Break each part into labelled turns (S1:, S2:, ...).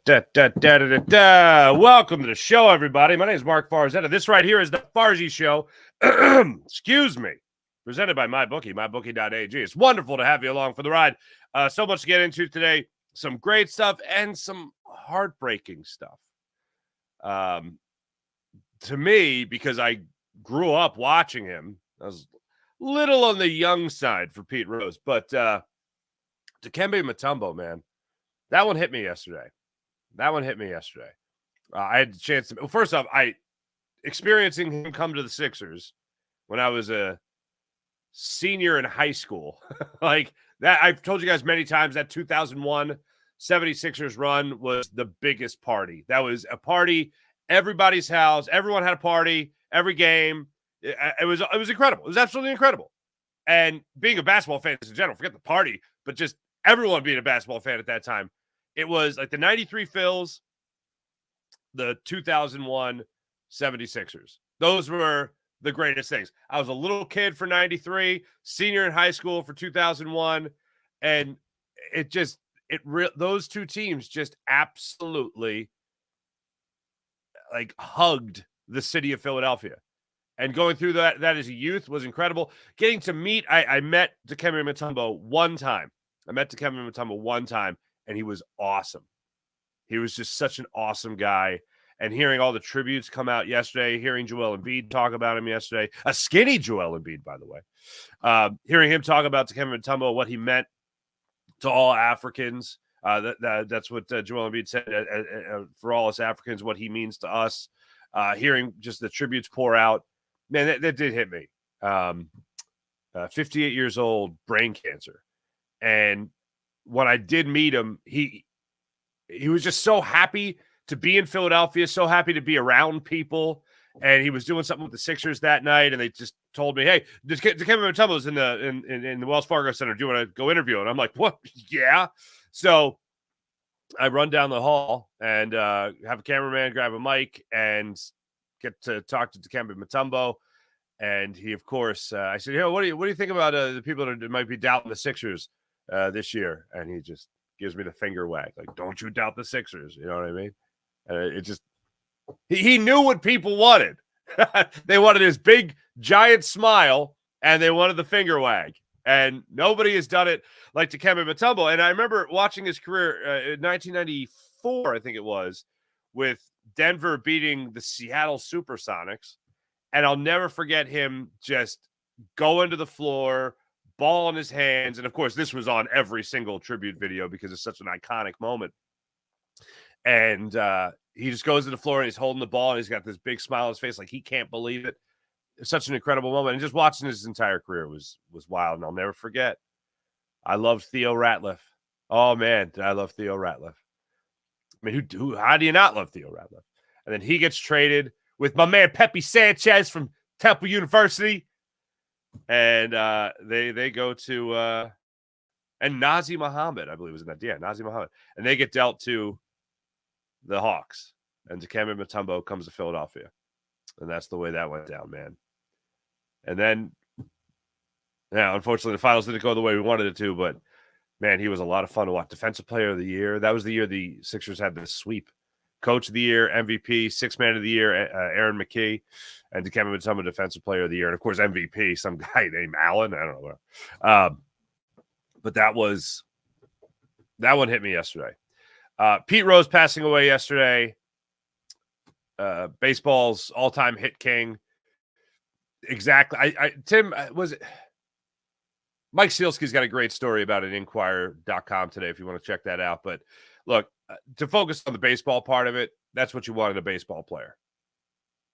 S1: Welcome to the show, everybody. My name is Mark Farzetta. This right here is the Farzy Show. Excuse me. Presented by MyBookie, mybookie.ag. It's wonderful to have you along for the ride. So much to get into today. Some great stuff and some heartbreaking stuff. To me, because I grew up watching him, I was a little on the young side for Pete Rose. But Dikembe Mutombo, man, that one hit me yesterday. I had the chance to. Well, first off, experiencing him come to the Sixers when I was a senior in high school. Like that, I've told you guys many times that 2001 76ers run was the biggest party. That was a party, everybody's house, everyone had a party, every game. It was incredible. It was absolutely incredible. And being a basketball fan in general, forget the party, but just everyone being a basketball fan at that time. It was like the 93 Phils, the 2001 76ers. Those were the greatest things. I was a little kid for 93, senior in high school for 2001, and those two teams just absolutely like hugged the city of Philadelphia. And going through that as a youth was incredible. Getting to meet, I met Dikembe Mutombo one time. And he was awesome. He was just such an awesome guy. And hearing all the tributes come out yesterday, hearing Joel Embiid talk about him yesterday, a skinny Joel Embiid, by the way, hearing him talk about Dikembe Mutombo, what he meant to all Africans. That's what Joel Embiid said for all us Africans, what he means to us. Hearing just the tributes pour out, man, that did hit me. 58 years old, brain cancer. And when I did meet him, he was just so happy to be in Philadelphia, so happy to be around people. And he was doing something with the Sixers that night, and they just told me, "Hey, Dikembe Mutombo's in the Wells Fargo Center. Do you want to go interview?" And I'm like, "What? Yeah." So I run down the hall and have a cameraman grab a mic and get to talk to Dikembe Mutombo. And he, of course, I said, what do you think about the people that might be doubting the Sixers this year? And he just gives me the finger wag, like, "Don't you doubt the Sixers." You know what I mean? It just, he knew what people wanted. They wanted his big, giant smile, and they wanted the finger wag. And nobody has done it like Dikembe Mutombo. And I remember watching his career in 1994, I think it was, with Denver beating the Seattle Supersonics. And I'll never forget him just going to the floor, ball in his hands. And, of course, this was on every single tribute video because it's such an iconic moment. And he just goes to the floor and he's holding the ball and he's got this big smile on his face like he can't believe it. It's such an incredible moment. And just watching his entire career was wild. And I'll never forget. I loved Theo Ratliff. Oh, man, did I love Theo Ratliff. I mean, how do you not love Theo Ratliff? And then he gets traded with my man Pepe Sanchez from Temple University. And they go to and Nazi Muhammad, I believe was in that. Yeah, Nazi Muhammad. And they get dealt to the Hawks. And Dikembe Mutombo comes to Philadelphia. And that's the way that went down, man. And then, yeah, unfortunately, the finals didn't go the way we wanted it to, but, man, he was a lot of fun to watch. Defensive Player of the Year. That was the year the Sixers had the sweep. Coach of the Year, MVP, Sixth Man of the Year, Aaron McKee, and Dikembe Mutombo, Defensive Player of the Year. And, of course, MVP, some guy named Allen. I don't know. But that one hit me yesterday. Pete Rose passing away yesterday. Baseball's all-time hit king. Exactly. Tim, was it? Mike Sealski's got a great story about it at Inquirer.com today if you want to check that out. But look, to focus on the baseball part of it, that's what you want in a baseball player.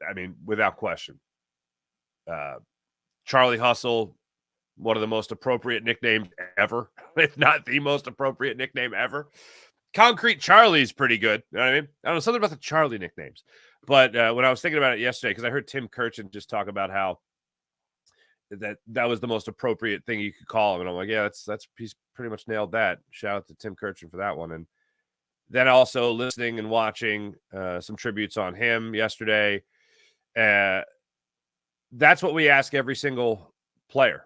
S1: I mean, without question. Charlie Hustle, one of the most appropriate nicknames ever, if not the most appropriate nickname ever. Concrete Charlie's pretty good. You know what I mean? I don't know, something about the Charlie nicknames. But when I was thinking about it yesterday, because I heard Tim Kirchin just talk about how that was the most appropriate thing you could call him. And I'm like, yeah, he's pretty much nailed that. Shout out to Tim Kirchin for that one. And then also listening and watching some tributes on him yesterday. That's what we ask every single player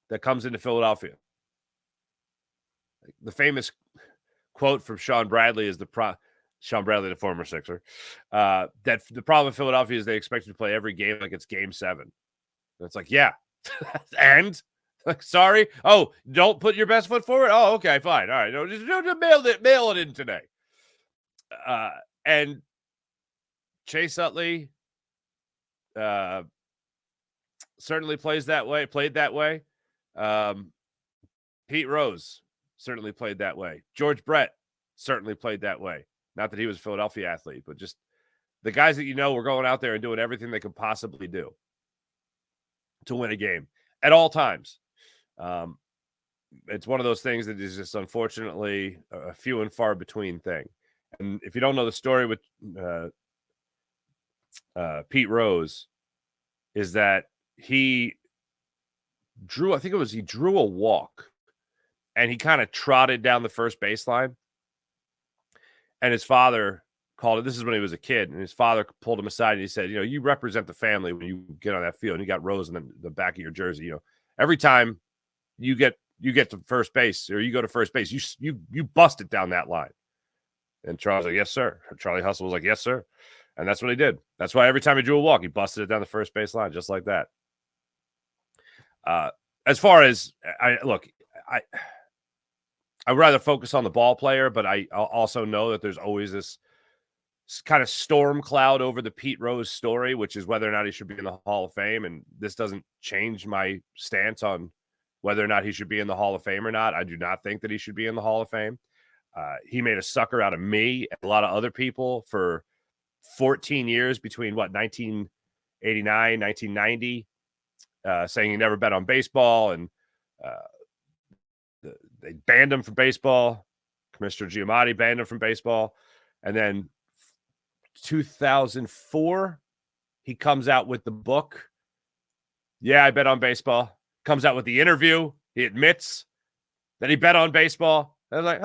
S1: that comes into Philadelphia. The famous quote from Sean Bradley is Sean Bradley, the former Sixer, that the problem in Philadelphia is they expect you to play every game like it's game 7. And it's like, yeah. And like, sorry. Oh, don't put your best foot forward. Oh, okay, fine. All right. No, just mail it in today. And Chase Utley certainly played that way. Pete Rose certainly played that way. George Brett certainly played that way. Not that he was a Philadelphia athlete, but just the guys that were going out there and doing everything they could possibly do to win a game at all times. It's one of those things that is just unfortunately a few and far between thing. And if you don't know the story with Pete Rose, is that he drew a walk, and he kind of trotted down the first baseline. And his father called it. This is when he was a kid, and his father pulled him aside and he said, you represent the family when you get on that field. And you got Rose in the back of your jersey. Every time you get to first base or you go to first base, you bust it down that line. And Charlie's like, yes, sir. Charlie Hustle was like, yes, sir. And that's what he did. That's why every time he drew a walk, he busted it down the first base line, just like that. As far as I'd rather focus on the ball player, but I also know that there's always this kind of storm cloud over the Pete Rose story, which is whether or not he should be in the Hall of Fame. And this doesn't change my stance on whether or not he should be in the Hall of Fame or not. I do not think that he should be in the Hall of Fame. He made a sucker out of me and a lot of other people for 14 years between 1989, 1990, saying he never bet on baseball, and they banned him from baseball. Commissioner Giamatti banned him from baseball. And then 2004, he comes out with the book. Yeah, I bet on baseball. Comes out with the interview. He admits that he bet on baseball. I was like,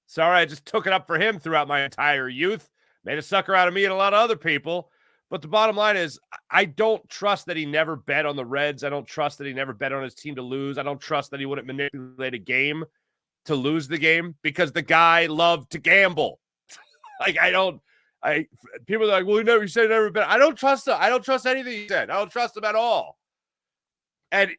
S1: sorry, I just took it up for him throughout my entire youth. Made a sucker out of me and a lot of other people. But the bottom line is, I don't trust that he never bet on the Reds. I don't trust that he never bet on his team to lose. I don't trust that he wouldn't manipulate a game to lose the game, because the guy loved to gamble. People are like, well, you said never bet. I don't trust him. I don't trust anything he said. I don't trust him at all. And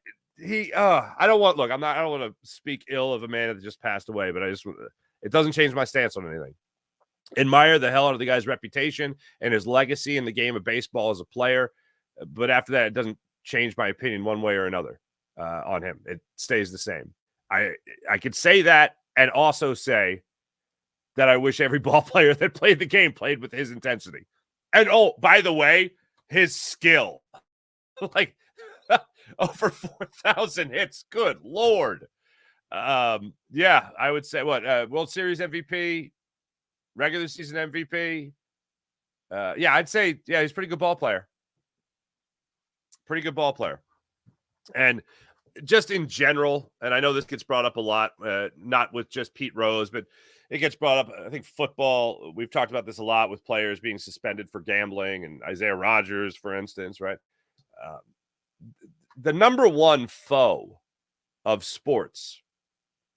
S1: I don't want to speak ill of a man that just passed away, but it doesn't change my stance on anything. Admire the hell out of the guy's reputation and his legacy in the game of baseball as a player. But after that, it doesn't change my opinion one way or another on him. It stays the same. I could say that and also say that I wish every ball player that played the game played with his intensity. And, by the way, his skill. Over 4,000 hits. Good Lord. Yeah, I would say World Series MVP, regular season MVP. I'd say, he's a pretty good ball player. And just in general, and I know this gets brought up a lot, not with just Pete Rose, but it gets brought up, I think football, we've talked about this a lot with players being suspended for gambling, and Isaiah Rodgers, for instance, right? The number one foe of sports,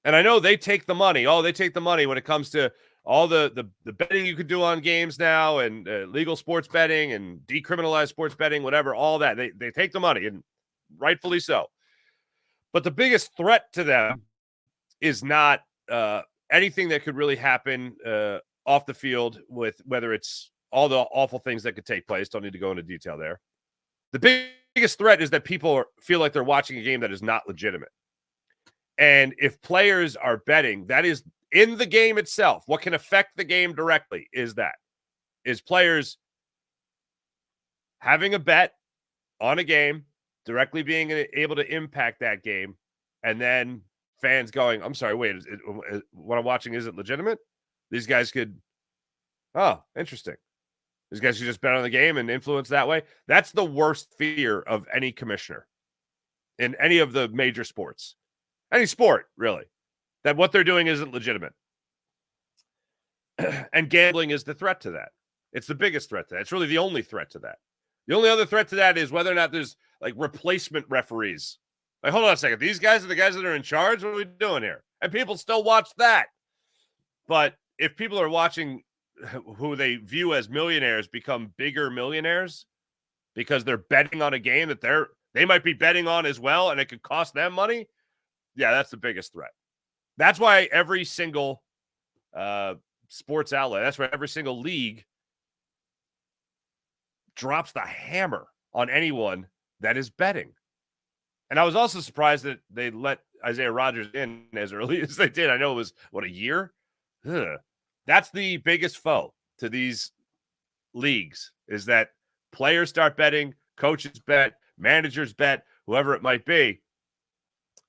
S1: and I know they take the money. They take the money when it comes to all the betting you could do on games now, and legal sports betting and decriminalized sports betting, whatever, all that. They take the money, and rightfully so. But the biggest threat to them is not anything that could really happen off the field, with whether it's all the awful things that could take place. Don't need to go into detail there. The biggest threat is that people feel like they're watching a game that is not legitimate. And if players are betting, that is in the game itself. What can affect the game directly is players having a bet on a game, directly being able to impact that game, and then fans going, I'm sorry, wait, what I'm watching isn't legitimate? These guys could, interesting. These guys could just bet on the game and influence that way. That's the worst fear of any commissioner in any of the major sports. Any sport, really. That what they're doing isn't legitimate. And gambling is the threat to that. It's the biggest threat to that. It's really the only threat to that. The only other threat to that is whether or not there's replacement referees. Hold on a second. These guys are the guys that are in charge? What are we doing here? And people still watch that. But if people are watching who they view as millionaires become bigger millionaires because they're betting on a game that they might be betting on as well, and it could cost them money. Yeah, that's the biggest threat. That's why every single sports outlet, that's why every single league drops the hammer on anyone that is betting. And I was also surprised that they let Isaiah Rodgers in as early as they did. I know it was, a year? Ugh. That's the biggest foe to these leagues, is that players start betting, coaches bet, managers bet, whoever it might be,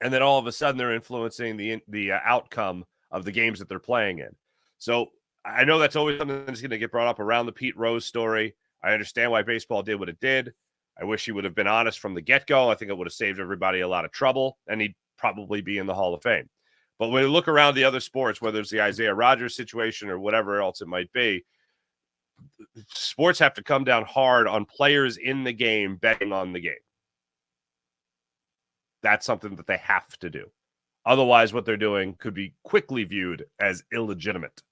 S1: and then all of a sudden they're influencing the outcome of the games that they're playing in. So I know that's always something that's going to get brought up around the Pete Rose story. I understand why baseball did what it did. I wish he would have been honest from the get-go. I think it would have saved everybody a lot of trouble, and he'd probably be in the Hall of Fame. But when you look around the other sports, whether it's the Isaiah Rodgers situation or whatever else it might be, sports have to come down hard on players in the game betting on the game. That's something that they have to do. Otherwise, what they're doing could be quickly viewed as illegitimate.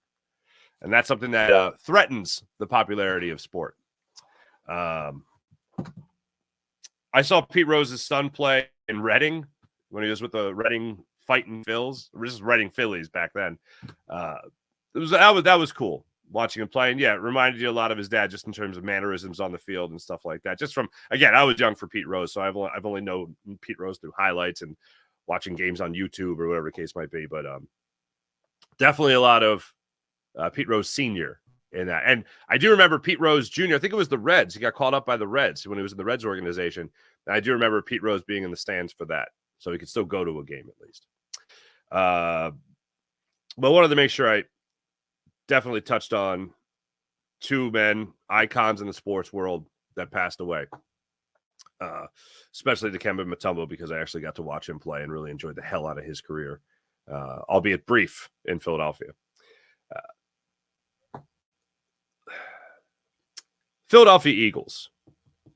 S1: And that's something that threatens the popularity of sport. I saw Pete Rose's son play in Reading when he was with the Reading Fighting Phils. This is Reading Phillies back then. That was cool watching him play. And yeah, it reminded you a lot of his dad just in terms of mannerisms on the field and stuff like that. Just from, again, I was young for Pete Rose, so I've only known Pete Rose through highlights and watching games on YouTube or whatever the case might be. But definitely a lot of Pete Rose Sr. in that. And I do remember Pete Rose Jr. I think it was the Reds. He got called up by the Reds when he was in the Reds organization. And I do remember Pete Rose being in the stands for that. So he could still go to a game at least. But wanted to make sure I definitely touched on two men, icons in the sports world that passed away. Especially Dikembe Mutombo, because I actually got to watch him play and really enjoyed the hell out of his career, albeit brief, in Philadelphia. Philadelphia Eagles. I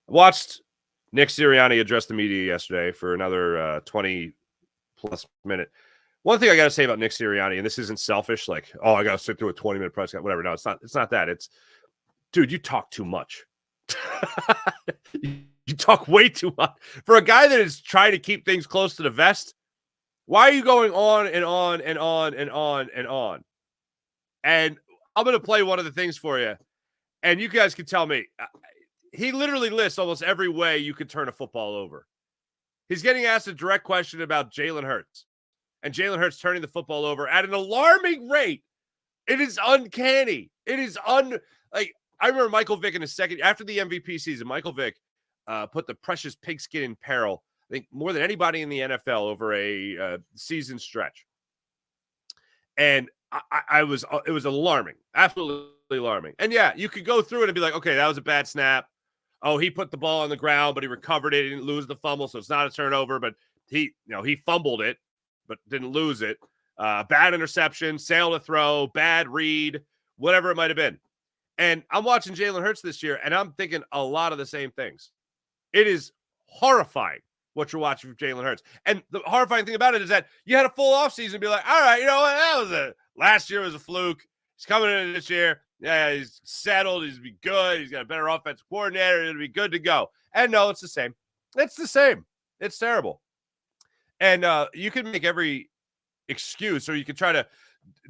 S1: watched Nick Sirianni address the media yesterday for another 20-plus minute. One thing I got to say about Nick Sirianni, and this isn't selfish, like, oh, I got to sit through a 20-minute press conference, whatever. No, it's not that. It's, dude, you talk too much. You talk way too much. For a guy that is trying to keep things close to the vest, why are you going on and on and on and on and on? And I'm going to play one of the things for you, and you guys can tell me. He literally lists almost every way you could turn a football over. He's getting asked a direct question about Jalen Hurts. And Jalen Hurts turning the football over at an alarming rate. It is uncanny. It is I remember Michael Vick in his second, after the MVP season, Michael Vick put the precious pigskin in peril, I think more than anybody in the NFL over a season stretch. And it was alarming, absolutely alarming. And yeah, you could go through it and be like, okay, that was a bad snap. Oh, he put the ball on the ground, but he recovered it. He didn't lose the fumble, so it's not a turnover, but he fumbled it, but didn't lose it. Bad interception, sail to throw, bad read, whatever it might have been. And I'm watching Jalen Hurts this year, and I'm thinking a lot of the same things. It is horrifying what you're watching from Jalen Hurts. And the horrifying thing about it is that you had a full offseason and be like, all right, you know what? Last year was a fluke. He's coming in this year. Yeah, he's settled. He's going to be good. He's got a better offensive coordinator. It'll be good to go. And no, it's the same. It's the same. It's terrible. And you can make every excuse, or you can try to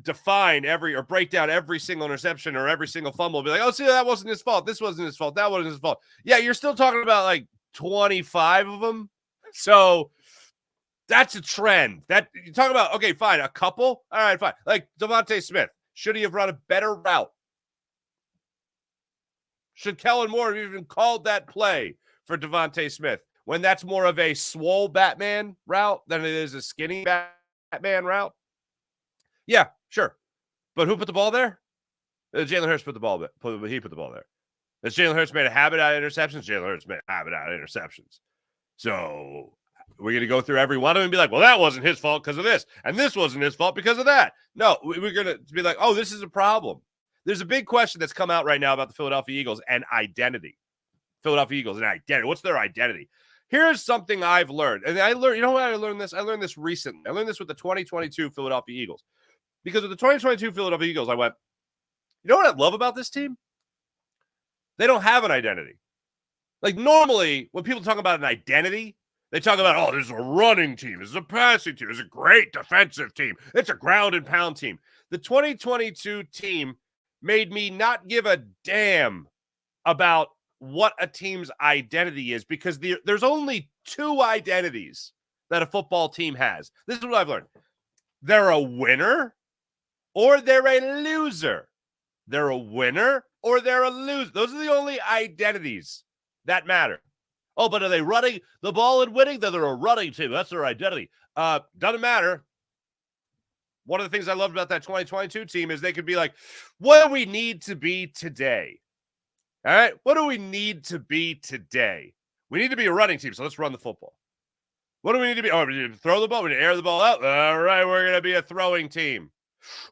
S1: define or break down every single interception or every single fumble. Be like, oh, see, that wasn't his fault. This wasn't his fault. That wasn't his fault. Yeah, you're still talking about like 25 of them. So that's a trend. That you talk about, okay, fine, a couple. All right, fine. Like Devontae Smith. Should he have run a better route? Should Kellen Moore have even called that play for Devontae Smith when that's more of a swole Batman route than it is a skinny Batman route? Yeah, sure. But who put the ball there? Jalen Hurts put the ball there. He put the ball there. Has Jalen Hurts made a habit out of interceptions? Jalen Hurts made a habit out of interceptions. So we're going to go through every one of them and be like, well, that wasn't his fault because of this. And this wasn't his fault because of that. No, we're going to be like, oh, this is a problem. There's a big question that's come out right now about the Philadelphia Eagles and identity. Philadelphia Eagles and identity. What's their identity? Here's something I've learned. And I learned, you know what I learned this? I learned this recently. I learned this with the 2022 Philadelphia Eagles. Because with the 2022 Philadelphia Eagles, I went, You know what I love about this team? They don't have an identity. Like normally, when people talk about an identity, they talk about, oh, this is a running team. This is a passing team. This is a great defensive team. It's a ground and pound team. The 2022 team made me not give a damn about what a team's identity is because there's only two identities that a football team has. This is what I've learned. They're a winner or they're a loser. They're a winner or they're a loser. Those are the only identities that matter. Oh, but are they running the ball and winning? They're a running team. That's their identity. Doesn't matter. One of the things I loved about that 2022 team is they could be like, what do we need to be today? All right, what do we need to be today? We need to be a running team, so let's run the football. What do we need to be? Oh, we need to throw the ball. We need to air the ball out. All right, we're going to be a throwing team.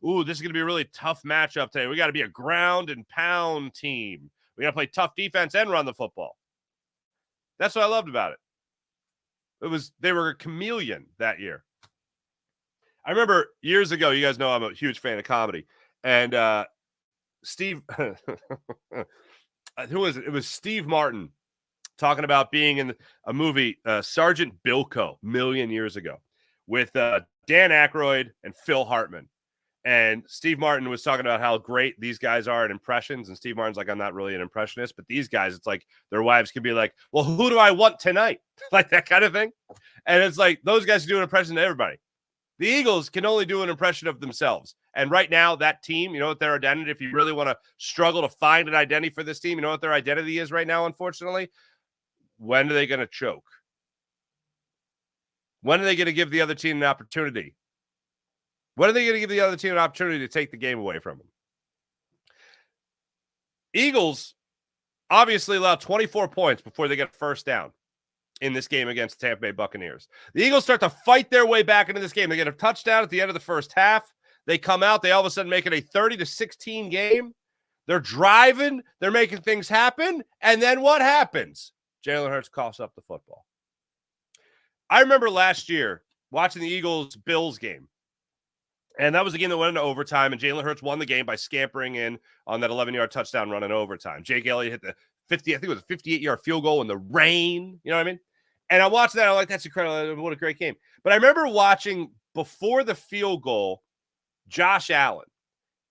S1: Ooh, this is going to be a really tough matchup today. We got to be a ground and pound team. We got to play tough defense and run the football. That's what I loved about it. They were a chameleon that year. I remember years ago, you guys know I'm a huge fan of comedy, and Steve, who was it? It was Steve Martin talking about being in a movie, Sergeant Bilko, a million years ago, with Dan Aykroyd and Phil Hartman. And Steve Martin was talking about how great these guys are at impressions. And Steve Martin's like, I'm not really an impressionist, but these guys, it's like their wives can be like, well, who do I want tonight? Like that kind of thing. And it's like those guys can do an impression to everybody. The Eagles can only do an impression of themselves. And right now, that team, you know what their identity, if you really want to struggle to find an identity for this team, you know what their identity is right now, unfortunately? When are they going to choke? When are they going to give the other team an opportunity? When are they going to give the other team an opportunity to take the game away from them? Eagles obviously allowed 24 points before they get first down in this game against the Tampa Bay Buccaneers. The Eagles start to fight their way back into this game. They get a touchdown at the end of the first half. They come out. They all of a sudden make it a 30-16 game. They're driving. They're making things happen. And then what happens? Jalen Hurts coughs up the football. I remember last year watching the Eagles-Bills game. And that was the game that went into overtime, and Jalen Hurts won the game by scampering in on that 11-yard touchdown run in overtime. Jake Elliott hit the 50, I think it was a 58-yard field goal in the rain. You know what I mean? And I watched that. I'm like, that's incredible. What a great game. But I remember watching before the field goal, Josh Allen.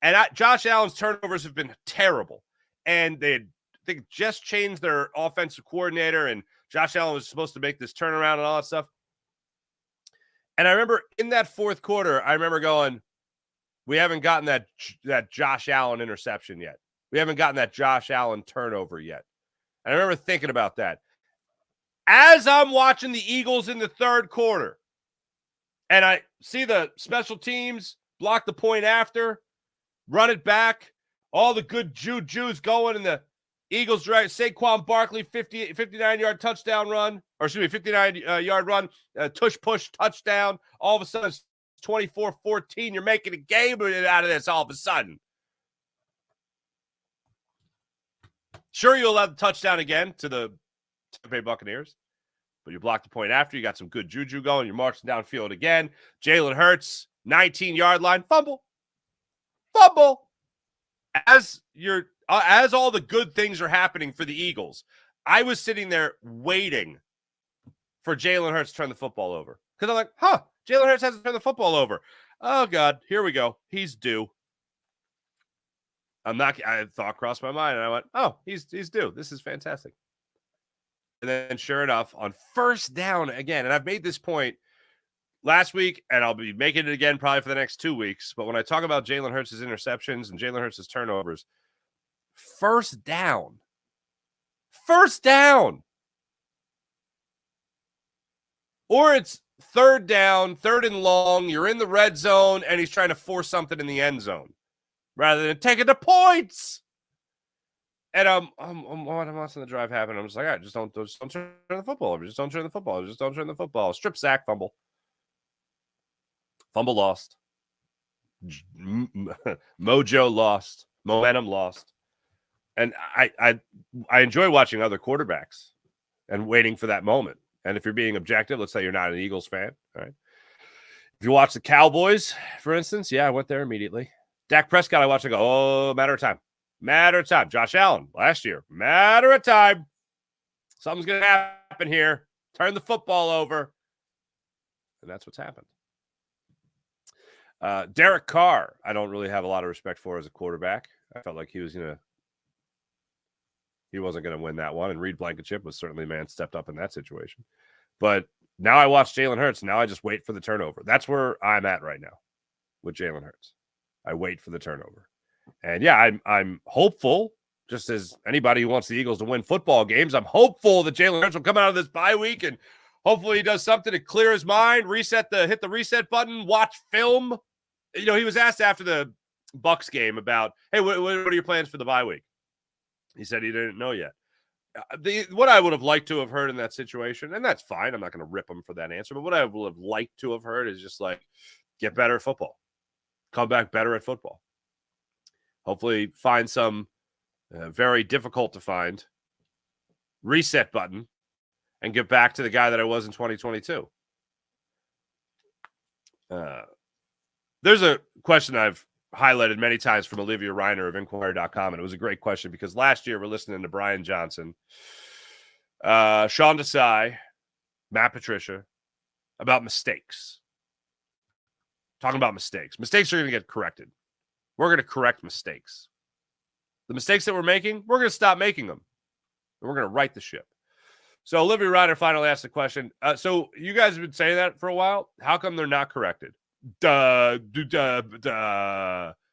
S1: And Josh Allen's turnovers have been terrible. And they had, I think, just changed their offensive coordinator, and Josh Allen was supposed to make this turnaround and all that stuff. And I remember in that fourth quarter, I remember going, we haven't gotten that Josh Allen interception yet. We haven't gotten that Josh Allen turnover yet. And I remember thinking about that. As I'm watching the Eagles in the third quarter, and I see the special teams block the point after, run it back, all the good juju's going, and the Eagles drive. Saquon Barkley, 59-yard touchdown run, or excuse me, 59-yard run, tush push touchdown. All of a sudden, it's 24-14. You're making a game out of this all of a sudden. Sure, you'll have the touchdown again to the Tampa Bay Buccaneers, but you blocked the point after. You got some good juju going. You're marching downfield again. Jalen Hurts, 19-yard line, fumble. As all the good things are happening for the Eagles, I was sitting there waiting for Jalen Hurts to turn the football over. Because I'm like, Jalen Hurts hasn't turned the football over. Oh, God, here we go. He's due. I thought crossed my mind, and I went, oh, he's due. This is fantastic. And then sure enough, on first down again, and I've made this point last week, and I'll be making it again probably for the next 2 weeks. But when I talk about Jalen Hurts' interceptions and Jalen Hurts' turnovers, first down. Or it's third down, third and long, you're in the red zone, and he's trying to force something in the end zone rather than taking the points. And I'm watching the drive happen. I'm just like, all right, just don't turn the football over. Just don't turn the football. Just don't turn the football. Strip sack, fumble. Fumble lost. Mojo lost. Momentum lost. And I enjoy watching other quarterbacks and waiting for that moment. And if you're being objective, let's say you're not an Eagles fan, all right? If you watch the Cowboys, for instance, yeah, I went there immediately. Dak Prescott, I watched and go, oh, matter of time. Matter of time. Josh Allen, last year, matter of time. Something's going to happen here. Turn the football over. And that's what's happened. Derek Carr, I don't really have a lot of respect for as a quarterback. I felt like he wasn't going to win that one. And Reed Blankenship was certainly a man stepped up in that situation. But now I watch Jalen Hurts. Now I just wait for the turnover. That's where I'm at right now with Jalen Hurts. I wait for the turnover. And yeah, I'm hopeful, just as anybody who wants the Eagles to win football games, I'm hopeful that Jalen Hurts will come out of this bye week and hopefully he does something to clear his mind, hit the reset button, watch film. He was asked after the Bucs game about, hey, what are your plans for the bye week? He said he didn't know yet. What I would have liked to have heard in that situation, and that's fine, I'm not going to rip him for that answer, but what I would have liked to have heard is just like, get better at football. Come back better at football. Hopefully find some very difficult to find reset button and get back to the guy that I was in 2022. There's a question I've highlighted many times from Olivia Reiner of Inquirer.com, and it was a great question because last year we're listening to Brian Johnson, Sean Desai, Matt Patricia about mistakes. Talking about mistakes. Mistakes are going to get corrected. We're going to correct mistakes. The mistakes that we're making, we're going to stop making them. And we're going to right the ship. So Olivia Reiner finally asked the question. So you guys have been saying that for a while. How come they're not corrected? No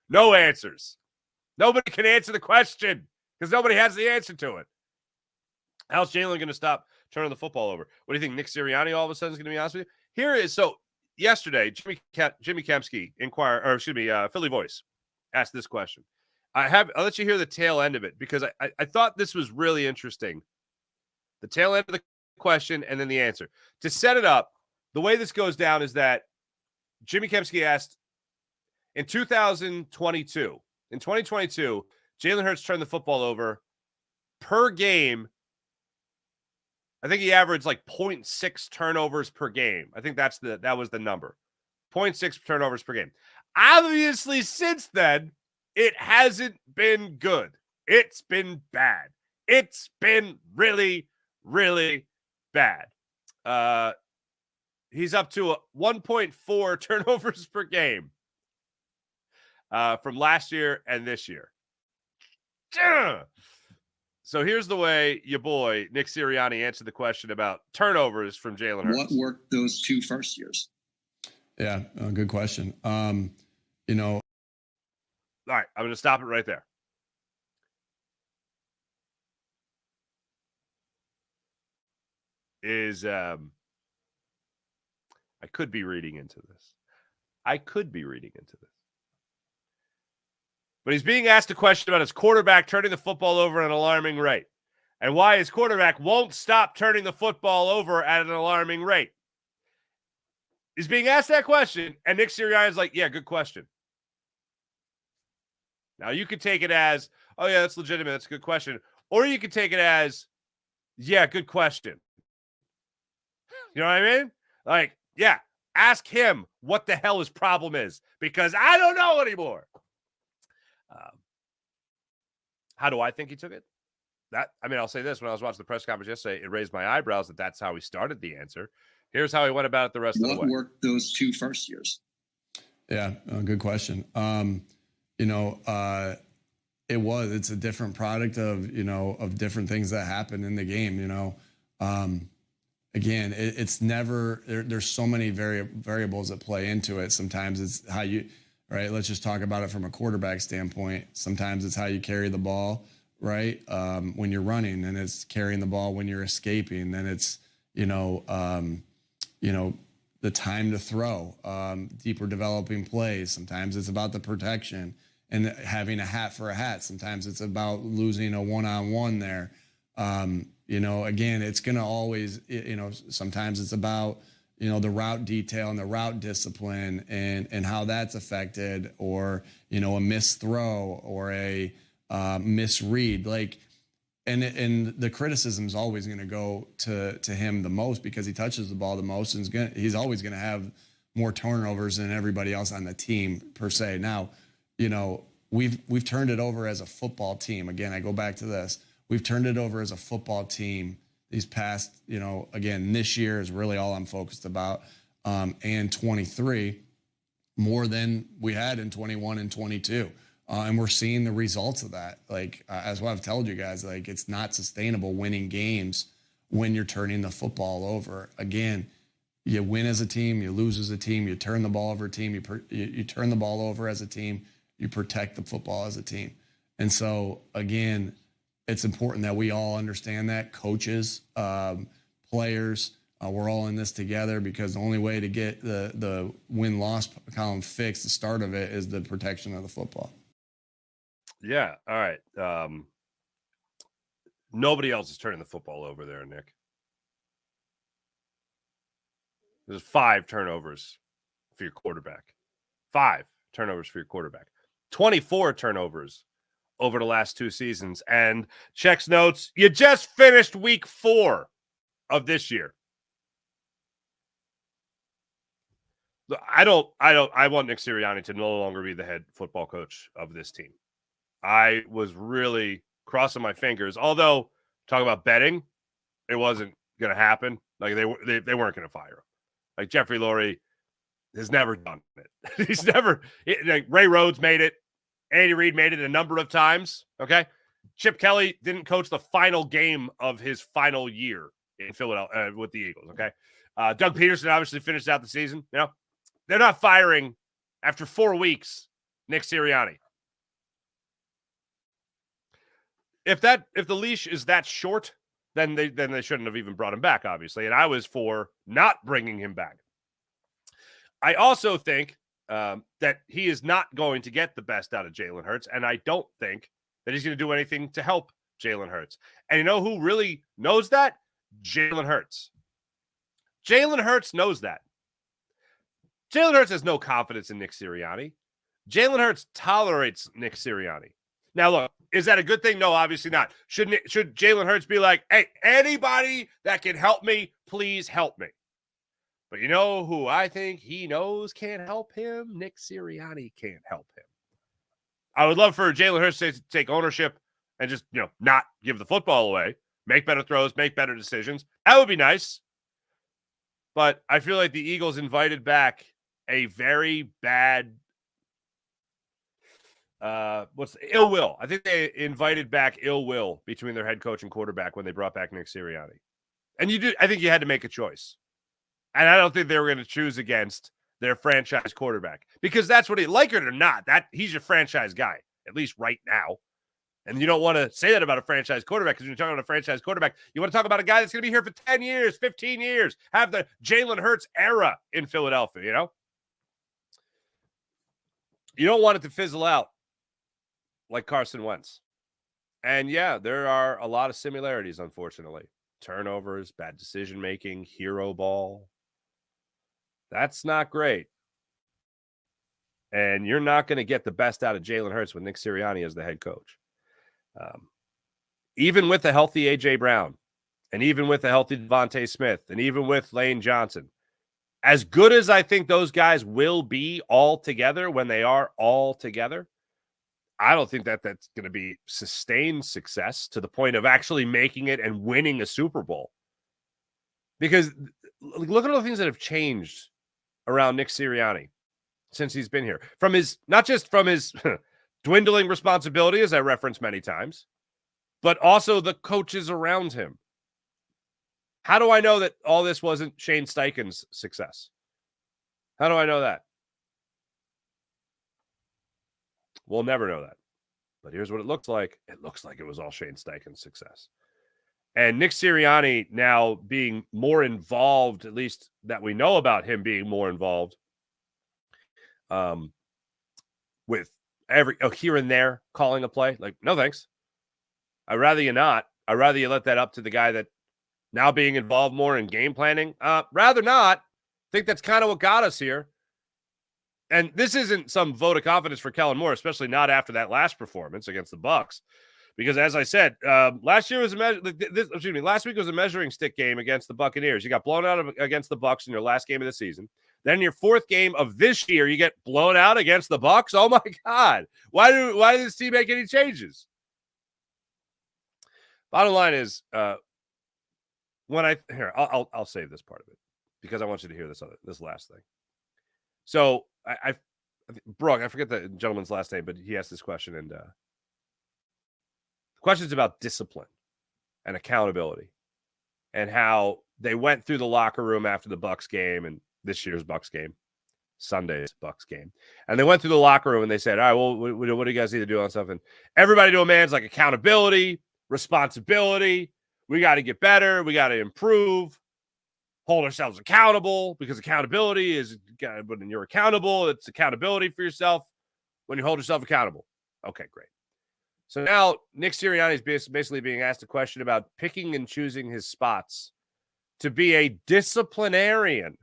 S1: answers. Nobody can answer the question because nobody has the answer to it. How's Jalen going to stop turning the football over? What do you think? Nick Sirianni all of a sudden is going to be honest with you? Here is so yesterday, Jimmy Kempski, Philly Voice, asked this question. I'll let you hear the tail end of it because I thought this was really interesting. The tail end of the question and then the answer. To set it up, the way this goes down is that Jimmy Kempski asked, in 2022, Jalen Hurts turned the football over per game. I think he averaged like 0.6 turnovers per game. I think that was the number. 0.6 turnovers per game. Obviously, since then, it hasn't been good. It's been bad. It's been really, really bad. He's up to 1.4 turnovers per game from last year and this year. So here's the way your boy, Nick Sirianni, answered the question about turnovers from Jalen Hurts.
S2: What worked those 2 first years?
S3: Yeah, good question. All
S1: right, I'm going to stop it right there. I could be reading into this. But he's being asked a question about his quarterback turning the football over at an alarming rate and why his quarterback won't stop turning the football over at an alarming rate. He's being asked that question, and Nick Sirianni is like, yeah, good question. Now, you could take it as, oh, yeah, that's legitimate. That's a good question. Or you could take it as, yeah, good question. You know what I mean? Like, yeah, ask him what the hell his problem is because I don't know anymore. How do I think he took it? I'll say this. When I was watching the press conference yesterday, it raised my eyebrows that's how he started the answer. Here's how he went about it the rest of the way.
S2: What worked those 2 first years?
S3: Yeah, good question. It's a different product of different things that happen in the game, Again, it's never there's so many variables that play into it. Sometimes it's how you, right? Let's just talk about it from a quarterback standpoint. Sometimes it's how you carry the ball, right? When you're running, and it's carrying the ball when you're escaping. Then it's, the time to throw, deeper developing plays. Sometimes it's about the protection and having a hat for a hat. Sometimes it's about losing a one-on-one there. Again, it's going to always, sometimes it's about, the route detail and the route discipline and how that's affected, or, a missed throw or a misread. And the criticism is always going to go to him the most because he touches the ball the most, and he's always going to have more turnovers than everybody else on the team per se. Now, we've turned it over as a football team. Again, I go back to this. We've turned it over as a football team these past, again, this year is really all I'm focused about. And 23 more than we had in 21 and 22. And we're seeing the results of that. Like, as what I've told you guys, like, it's not sustainable winning games when you're turning the football over. Again, you win as a team, you lose as a team, you turn the ball over a team, you turn the ball over as a team, you protect the football as a team. And so, again, it's important that we all understand that, coaches, players, we're all in this together, because the only way to get the win-loss column fixed, the start of it, is the protection of the football.
S1: Yeah. All right. Nobody else is turning the football over there, Nick. There's 5 turnovers for your quarterback. 5 turnovers for your quarterback. 24 turnovers over the last 2 seasons. And checks notes, you just finished week 4 of this year. I want Nick Sirianni to no longer be the head football coach of this team. I was really crossing my fingers. Although, talk about betting, it wasn't going to happen. Like, they weren't going to fire him. Like, Jeffrey Lurie has never done it. He's never. Like, Ray Rhodes made it. Andy Reid made it a number of times. Okay, Chip Kelly didn't coach the final game of his final year in Philadelphia with the Eagles. Okay, Doug Peterson obviously finished out the season. They're not firing after 4 weeks Nick Sirianni. If the leash is that short, then they shouldn't have even brought him back, obviously. And I was for not bringing him back. I also think that he is not going to get the best out of Jalen Hurts, and I don't think that he's going to do anything to help Jalen Hurts. And you know who really knows that? Jalen Hurts. Jalen Hurts knows that. Jalen Hurts has no confidence in Nick Sirianni. Jalen Hurts tolerates Nick Sirianni. Now, look, is that a good thing? No, obviously not. Should Jalen Hurts be like, hey, anybody that can help me, please help me? But you know who I think he knows can't help him? Nick Sirianni can't help him. I would love for Jalen Hurts to take ownership and just, not give the football away, make better throws, make better decisions. That would be nice. But I feel like the Eagles invited back a very bad ill will. I think they invited back ill will between their head coach and quarterback when they brought back Nick Sirianni. And I think you had to make a choice. And I don't think they were going to choose against their franchise quarterback, because that's what like it or not, he's your franchise guy, at least right now. And you don't want to say that about a franchise quarterback, because when you're talking about a franchise quarterback, you want to talk about a guy that's going to be here for 10 years, 15 years, have the Jalen Hurts era in Philadelphia, You don't want it to fizzle out like Carson Wentz. And yeah, there are a lot of similarities, unfortunately. Turnovers, bad decision-making, hero ball. That's not great. And you're not going to get the best out of Jalen Hurts with Nick Sirianni as the head coach. Even with a healthy A.J. Brown, and even with a healthy Devontae Smith, and even with Lane Johnson, as good as I think those guys will be all together when they are all together, I don't think that's going to be sustained success to the point of actually making it and winning a Super Bowl. Because look at all the things that have changed around Nick Sirianni since he's been here. Not just from his dwindling responsibility, as I referenced many times, but also the coaches around him. How do I know that all this wasn't Shane Steichen's success? How do I know that? We'll never know that. But here's what it looks like. It looks like it was all Shane Steichen's success. And Nick Sirianni now being more involved, at least that we know about him being more involved with every here and there calling a play. Like, no thanks. I'd rather you not. I'd rather you let that up to the guy that now being involved more in game planning. Rather not. I think that's kind of what got us here. And this isn't some vote of confidence for Kellen Moore, especially not after that last performance against the Bucs. Because as I said, last week was a measuring stick game against the Buccaneers. You got blown out against the Bucs in your last game of the season. Then your fourth game of this year, you get blown out against the Bucs. Oh my God. Why did this team make any changes? Bottom line is, I'll save this part of it because I want you to hear this last thing. So Brooke, I forget the gentleman's last name, but he asked this question, and the question's about discipline and accountability and how they went through the locker room after the Bucs game and this year's Bucs game, Sunday's Bucs game. And they went through the locker room and they said, all right, well, what do you guys need to do on stuff? And everybody to a man's like accountability, responsibility. We got to get better. We got to improve, hold ourselves accountable, because accountability is when you're accountable, it's accountability for yourself when you hold yourself accountable. Okay, great. So now Nick Sirianni is basically being asked a question about picking and choosing his spots to be a disciplinarian.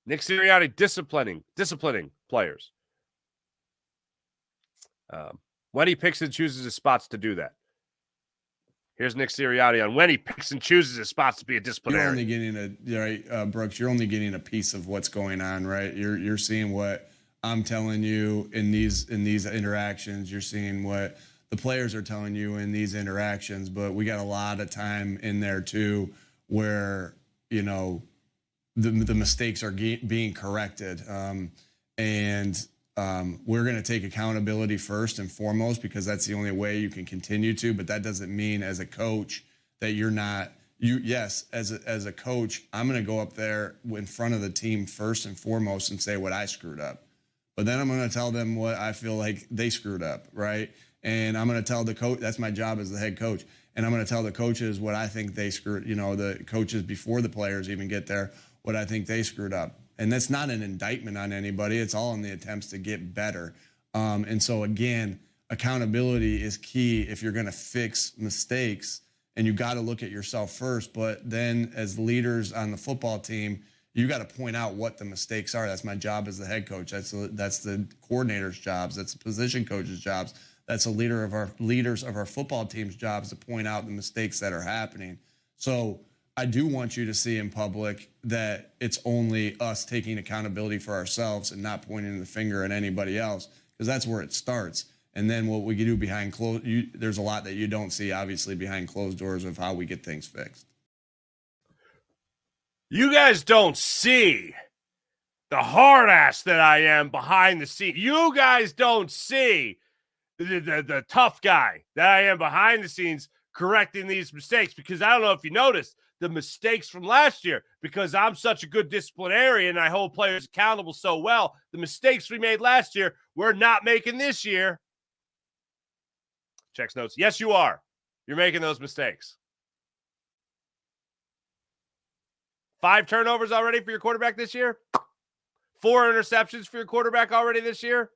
S1: Nick Sirianni disciplining players. When he picks and chooses his spots to do that. Here's Nick Sirianni on when he picks and chooses his spots to be a disciplinarian.
S3: You're only getting Brooks, you're only getting a piece of what's going on, right? You're seeing what I'm telling you in these interactions. You're seeing what the players are telling you in these interactions, but we got a lot of time in there too where, the mistakes are being corrected. We're going to take accountability first and foremost, because that's the only way you can continue to. But that doesn't mean as a coach that you're not. Yes, as a coach, I'm going to go up there in front of the team first and foremost and say what I screwed up. But then I'm going to tell them what I feel like they screwed up, right? And I'm going to tell the coach. That's my job as the head coach. And I'm going to tell the coaches what I think they screwed. The coaches before the players even get there, what I think they screwed up. And that's not an indictment on anybody. It's all in the attempts to get better. And so, again, accountability is key if you're going to fix mistakes. And you got to look at yourself first. But then as leaders on the football team, you got to point out what the mistakes are. That's my job as the head coach. That's the coordinator's jobs. That's the position coach's jobs. That's the leaders of our football team's jobs to point out the mistakes that are happening. So I do want you to see in public that it's only us taking accountability for ourselves and not pointing the finger at anybody else, because that's where it starts. And then what we do behind there's a lot that you don't see, obviously, behind closed doors of how we get things fixed.
S1: You guys don't see the hard ass that I am behind the scenes. You guys don't see the tough guy that I am behind the scenes correcting these mistakes, because I don't know if you noticed the mistakes from last year, because I'm such a good disciplinarian and I hold players accountable so well. The mistakes we made last year, we're not making this year. Checks notes. Yes, you are. You're making those mistakes. 5 turnovers already for your quarterback this year. 4 interceptions for your quarterback already this year.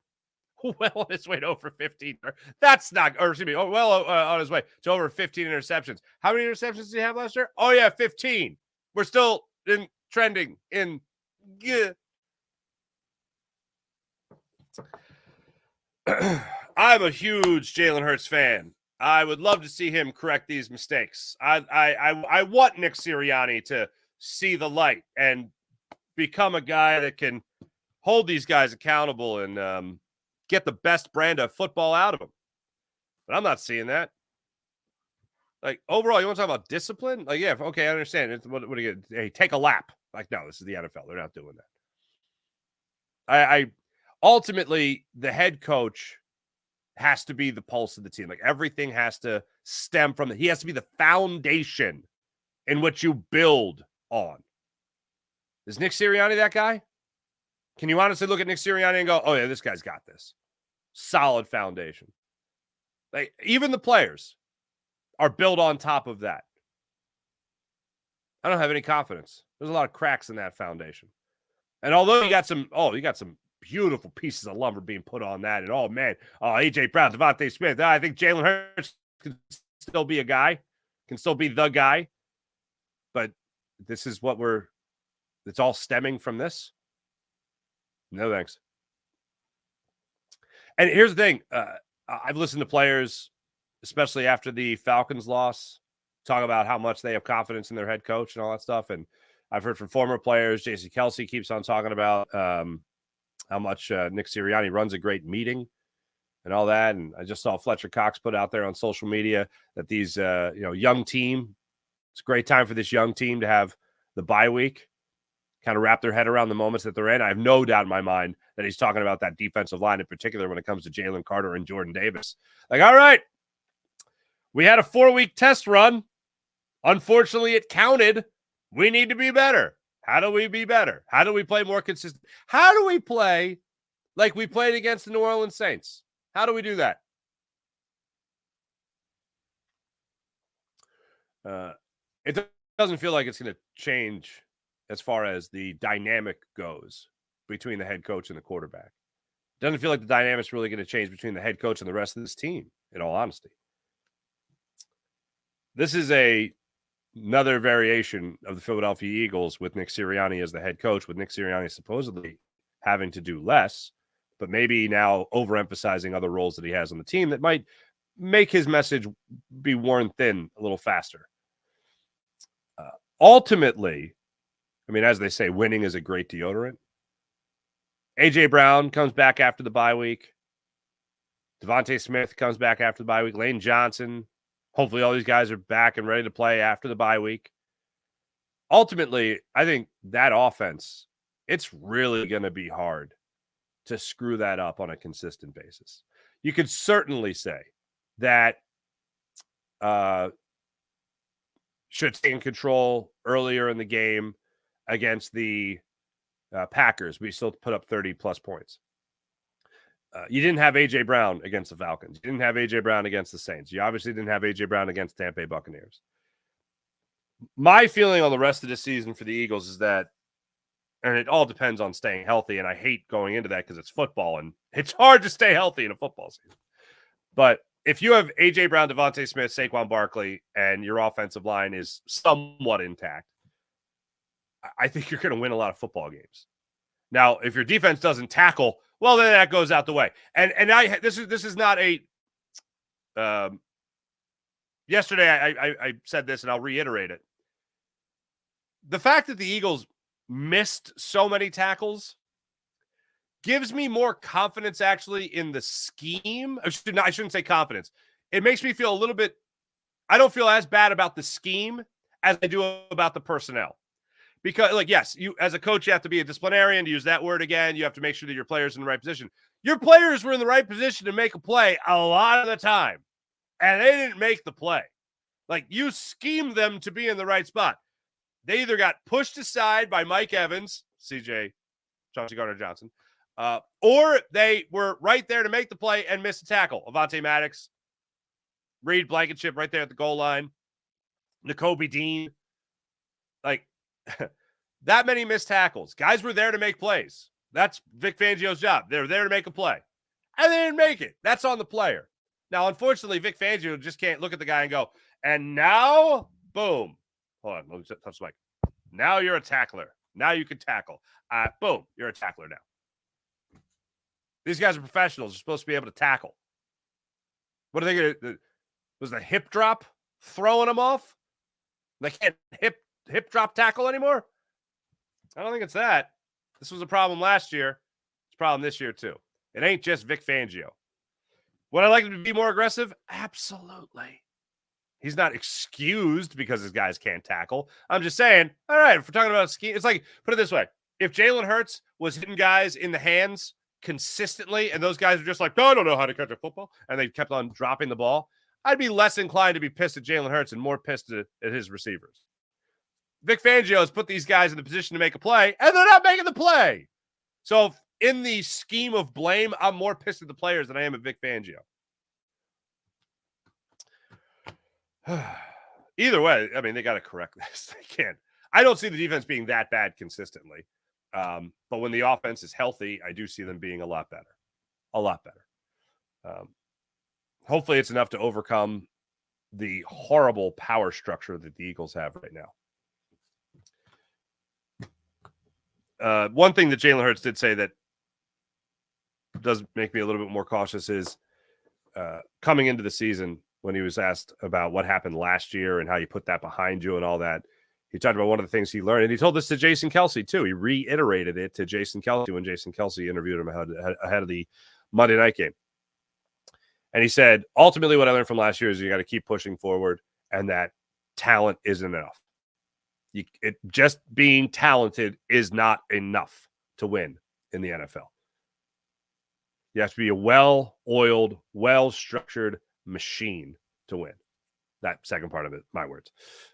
S1: Well on his way to over 15. That's not, or excuse me, on his way to over 15 interceptions. How many interceptions did he have last year? Oh, yeah, 15. We're still trending in. Yeah. I'm a huge Jalen Hurts fan. I would love to see him correct these mistakes. I want Nick Sirianni to see the light and become a guy that can hold these guys accountable and get the best brand of football out of them. But I'm not seeing that. Like, overall, you want to talk about discipline? Like, yeah, okay, I understand. What do you get? Hey, take a lap. Like, no, this is the NFL. They're not doing that. I ultimately, the head coach has to be the pulse of the team. Like, everything has to stem from he has to be the foundation in which you build on. Is Nick Sirianni that guy? Can you honestly look at Nick Sirianni and go, oh, yeah, this guy's got this? Solid foundation. Like, even the players are built on top of that. I don't have any confidence. There's a lot of cracks in that foundation. And although you got some beautiful pieces of lumber being put on that, and A.J. Brown, Devontae Smith, I think Jalen Hurts can still be a guy, can still be the guy. But this is what it's all stemming from this. No, thanks. And here's the thing. I've listened to players, especially after the Falcons loss, talk about how much they have confidence in their head coach and all that stuff. And I've heard from former players. Jason Kelsey keeps on talking about how much Nick Sirianni runs a great meeting and all that. And I just saw Fletcher Cox put out there on social media that these, young team, it's a great time for this young team to have the bye week, kind of wrap their head around the moments that they're in. I have no doubt in my mind that he's talking about that defensive line in particular when it comes to Jalen Carter and Jordan Davis. Like, all right, we had a 4-week test run. Unfortunately, it counted. We need to be better. How do we be better? How do we play more consistent? How do we play like we played against the New Orleans Saints? How do we do that? It doesn't feel like it's going to change as far as the dynamic goes between the head coach and the quarterback. It doesn't feel like the dynamic's really going to change between the head coach and the rest of this team, in all honesty. This is another variation of the Philadelphia Eagles with Nick Sirianni as the head coach, with Nick Sirianni supposedly having to do less, but maybe now overemphasizing other roles that he has on the team that might make his message be worn thin a little faster. Ultimately, I mean, as they say, winning is a great deodorant. A.J. Brown comes back after the bye week. Devontae Smith comes back after the bye week. Lane Johnson. Hopefully all these guys are back and ready to play after the bye week. Ultimately, I think that offense, it's really going to be hard to screw that up on a consistent basis. You could certainly say that should stay in control earlier in the game against the Packers. We still put up 30-plus points. You didn't have A.J. Brown against the Falcons. You didn't have A.J. Brown against the Saints. You obviously didn't have A.J. Brown against the Tampa Bay Buccaneers. My feeling on the rest of the season for the Eagles is that, and it all depends on staying healthy, and I hate going into that because it's football, and it's hard to stay healthy in a football season. But if you have A.J. Brown, Devontae Smith, Saquon Barkley, and your offensive line is somewhat intact, I think you're going to win a lot of football games. Now, if your defense doesn't tackle, well, then that goes out the way. And this is not a yesterday I said this, and I'll reiterate it. The fact that the Eagles missed so many tackles gives me more confidence actually in the scheme. I shouldn't say confidence. It makes me feel a little bit, I don't feel as bad about the scheme as I do about the personnel. Because, like, yes, you as a coach, you have to be a disciplinarian, to use that word again. You have to make sure that your players are in the right position. Your players were in the right position to make a play a lot of the time, and they didn't make the play. Like, you schemed them to be in the right spot. They either got pushed aside by Mike Evans, CJ, Chauncey Gardner-Johnson, or they were right there to make the play and miss a tackle. Avonte Maddox, Reed Blankenship right there at the goal line, Nakobe Dean. Like, that many missed tackles. Guys were there to make plays. That's Vic Fangio's job. They were there to make a play. And they didn't make it. That's on the player. Now, unfortunately, Vic Fangio just can't look at the guy and go, and now, boom. Hold on, let me touch the mic. Now you're a tackler. Now you can tackle. Boom, you're a tackler now. These guys are professionals. They're supposed to be able to tackle. What are they going to? Was the hip drop throwing them off? They can't hip drop tackle anymore? I don't think it's that. This was a problem last year. It's a problem this year too. It ain't just Vic Fangio. Would I like him to be more aggressive? Absolutely. He's not excused because his guys can't tackle. I'm just saying, all right, if we're talking about scheme, it's like, put it this way. If Jalen Hurts was hitting guys in the hands consistently and those guys were just like, I don't know how to catch a football, and they kept on dropping the ball, I'd be less inclined to be pissed at Jalen Hurts and more pissed at his receivers. Vic Fangio has put these guys in the position to make a play, and they're not making the play. So in the scheme of blame, I'm more pissed at the players than I am at Vic Fangio. Either way, I mean, they got to correct this. They can't. I don't see the defense being that bad consistently. But when the offense is healthy, I do see them being a lot better. A lot better. Hopefully it's enough to overcome the horrible power structure that the Eagles have right now. One thing that Jalen Hurts did say that does make me a little bit more cautious is coming into the season when he was asked about what happened last year and how you put that behind you and all that. He talked about one of the things he learned, and he told this to Jason Kelce too. He reiterated it to Jason Kelce when Jason Kelce interviewed him ahead of the Monday night game. And he said, ultimately, what I learned from last year is you got to keep pushing forward, and that talent isn't enough. Just being talented is not enough to win in the NFL. You have to be a well-oiled, well-structured machine to win. That second part of it, my words.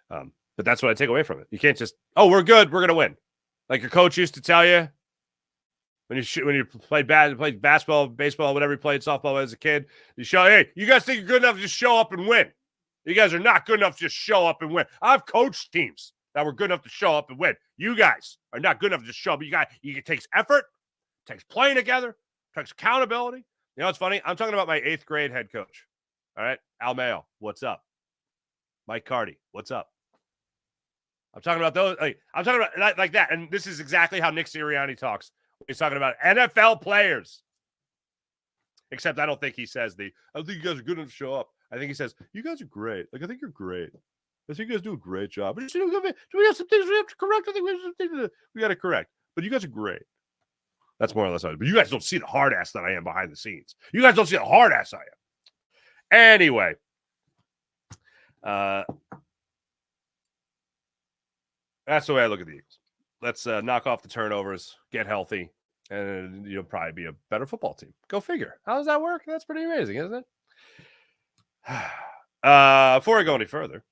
S1: But that's what I take away from it. You can't just, we're good, we're going to win. Like your coach used to tell you when you played basketball, baseball, whatever you played, softball as a kid, you show, hey, you guys think you're good enough to just show up and win. You guys are not good enough to just show up and win. I've coached teams that were good enough to show up and win. You guys are not good enough to just show up. It takes effort, it takes playing together, it takes accountability. You know what's funny? I'm talking about my 8th grade head coach. All right, Al Mayo, what's up? Mike Carty, what's up? I'm talking about those. I'm talking about like that. And this is exactly how Nick Sirianni talks. He's talking about NFL players. Except I don't think he says I don't think you guys are good enough to show up. I think he says, you guys are great. Like, I think you're great. I think you guys do a great job. But do we have some things we have to correct? I think we have some things we got to correct. But you guys are great. That's more or less how it is. But you guys don't see the hard ass that I am behind the scenes. You guys don't see the hard ass I am. Anyway. That's the way I look at the Eagles. Let's knock off the turnovers, get healthy, and you'll probably be a better football team. Go figure. How does that work? That's pretty amazing, isn't it? Before I go any further,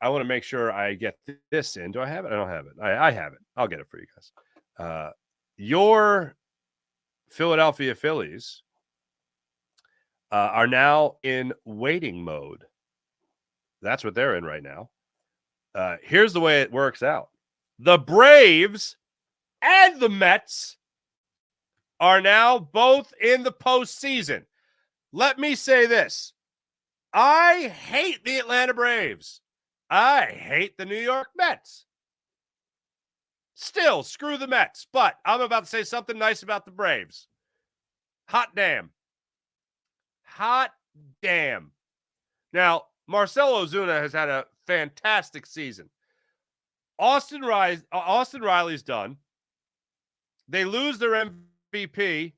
S1: I want to make sure I get this in. Do I have it? I don't have it. I have it. I'll get it for you guys. Your Philadelphia Phillies are now in waiting mode. That's what they're in right now. Here's the way it works out. The Braves and the Mets are now both in the postseason. Let me say this. I hate the Atlanta Braves. I hate the New York Mets. Still, screw the Mets. But I'm about to say something nice about the Braves. Hot damn. Hot damn. Now, Marcelo Ozuna has had a fantastic season. Austin Riley's done. They lose their MVP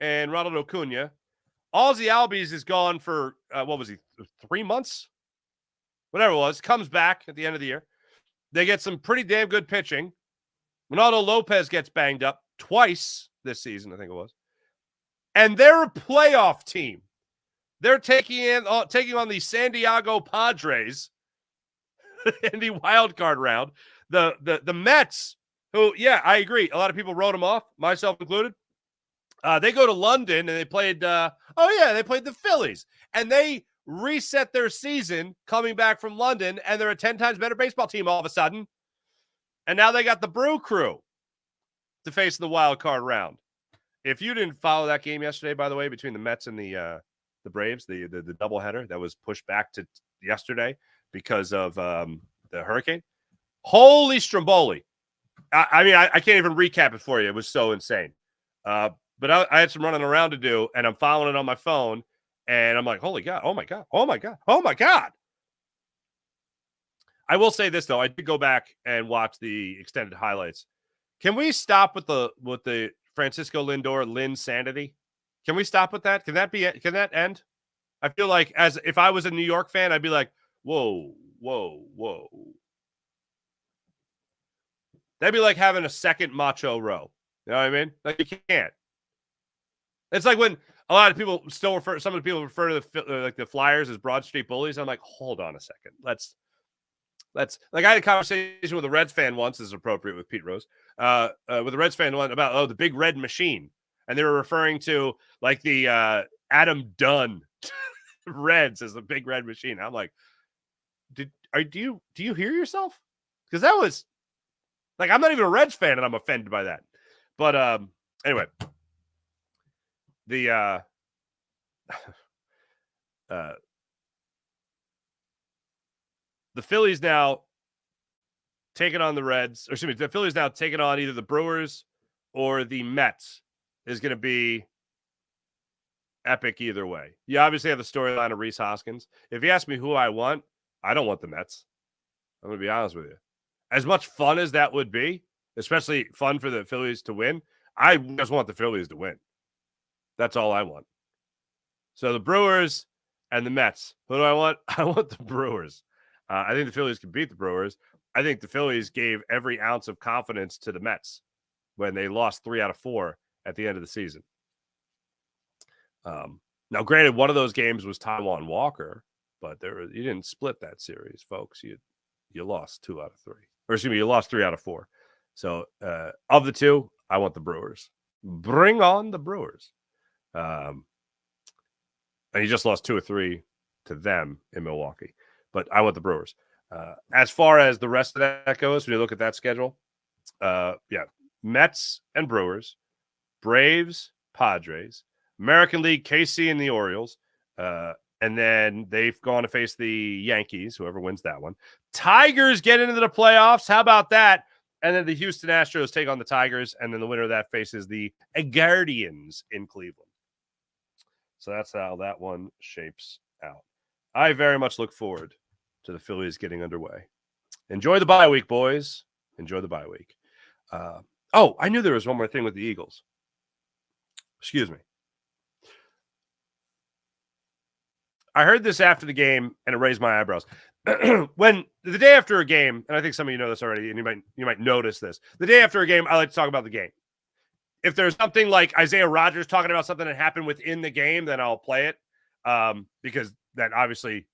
S1: and Ronald Acuna. Ozzy Albies is gone for, 3 months? Whatever it was. Comes back at the end of the year. They get some pretty damn good pitching. Ronaldo Lopez gets banged up twice this season, I think it was. And they're a playoff team. They're taking on the San Diego Padres in the wild card round. The Mets, who, yeah, I agree. A lot of people wrote them off, myself included. They go to London and they played, they played the Phillies. And they reset their season coming back from London, and they're a 10 times better baseball team all of a sudden. And now they got the Brew Crew to face the wild card round. If you didn't follow that game yesterday, by the way, between the Mets and the Braves, the doubleheader that was pushed back to yesterday because of the hurricane. Holy Stromboli. I can't even recap it for you. It was so insane. But I had some running around to do, and I'm following it on my phone, and I'm like, holy God, oh my God, oh my God, oh my God. I will say this, though. I did go back and watch the extended highlights. Can we stop with the Francisco Lindor Linsanity? Can we stop with that? Can that end? I feel like if I was a New York fan, I'd be like, whoa, whoa, whoa. That'd be like having a second Macho Row. You know what I mean? Like, you can't. It's like when a lot of people some of the people refer to the Flyers as Broad Street bullies. I'm like, hold on a second. Let's like, I had a conversation with a Reds fan once, as appropriate with Pete Rose, with a Reds fan about the Big Red Machine. And they were referring to like the Adam Dunn Reds as the Big Red Machine. I'm like, do you hear yourself? Because that was like, I'm not even a Reds fan and I'm offended by that. But anyway, the Phillies now taking on the Reds, or excuse me, the Phillies now taking on either the Brewers or the Mets is going to be epic either way. You obviously have the storyline of Rhys Hoskins. If you ask me who I want, I don't want the Mets. I'm going to be honest with you. as much fun as that would be, especially fun for the Phillies to win, I just want the Phillies to win. That's all I want. So the Brewers and the Mets. Who do I want? I want the Brewers. I think the Phillies can beat the Brewers. I think the Phillies gave every ounce of confidence to the Mets when they lost 3 out of 4 at the end of the season. Now, granted, one of those games was Taijuan Walker, but you didn't split that series, folks. You lost 2 out of 3. Or excuse me, you lost 3 out of 4. So of the two, I want the Brewers. Bring on the Brewers. And you just lost 2 or 3 to them in Milwaukee. But I want the Brewers. As far as the rest of that goes, when you look at that schedule, Mets and Brewers, Braves, Padres, American League, KC and the Orioles, and then they've gone to face the Yankees, whoever wins that one. Tigers get into the playoffs. How about that? And then the Houston Astros take on the Tigers, and then the winner of that faces the Guardians in Cleveland. So that's how that one shapes out. I very much look forward to the Phillies getting underway. Enjoy the bye week, boys. Enjoy the bye week. I knew there was one more thing with the Eagles. Excuse me. I heard this after the game, and it raised my eyebrows. When the day after a game, and I think some of you know this already, and you might notice this. The day after a game, I like to talk about the game. If there's something like Isaiah Rodgers talking about something that happened within the game, then I'll play it because that obviously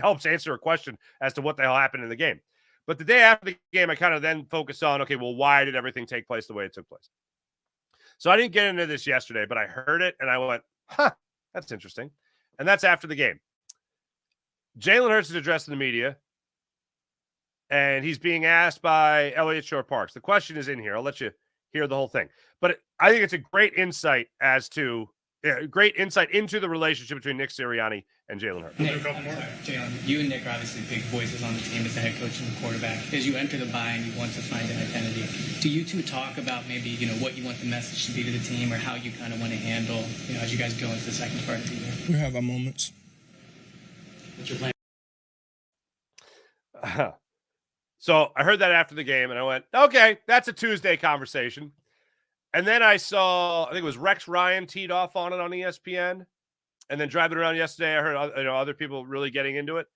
S1: helps answer a question as to what the hell happened in the game. But the day after the game, I kind of then focus on, okay, well, why did everything take place the way it took place? So I didn't get into this yesterday, but I heard it, and I went, that's interesting. And that's after the game. Jalen Hurts is addressing the media, and he's being asked by Elliott Shore-Parks. The question is in here. I'll let you hear the whole thing. But I think it's a great insight into the relationship between Nick Sirianni and Jalen Hurts.
S4: Nick, Jalen, you and Nick are obviously big voices on the team as the head coach and the quarterback. As you enter the bye and you want to find an identity, do you two talk about maybe, what you want the message to be to the team or how you kind of want to handle, as you guys go into the second part of the year?
S5: We have our moments.
S4: What's your plan?
S1: So I heard that after the game, and I went, okay, that's a Tuesday conversation. And then I saw, I think it was Rex Ryan teed off on it on ESPN. And then driving around yesterday, I heard other people really getting into it.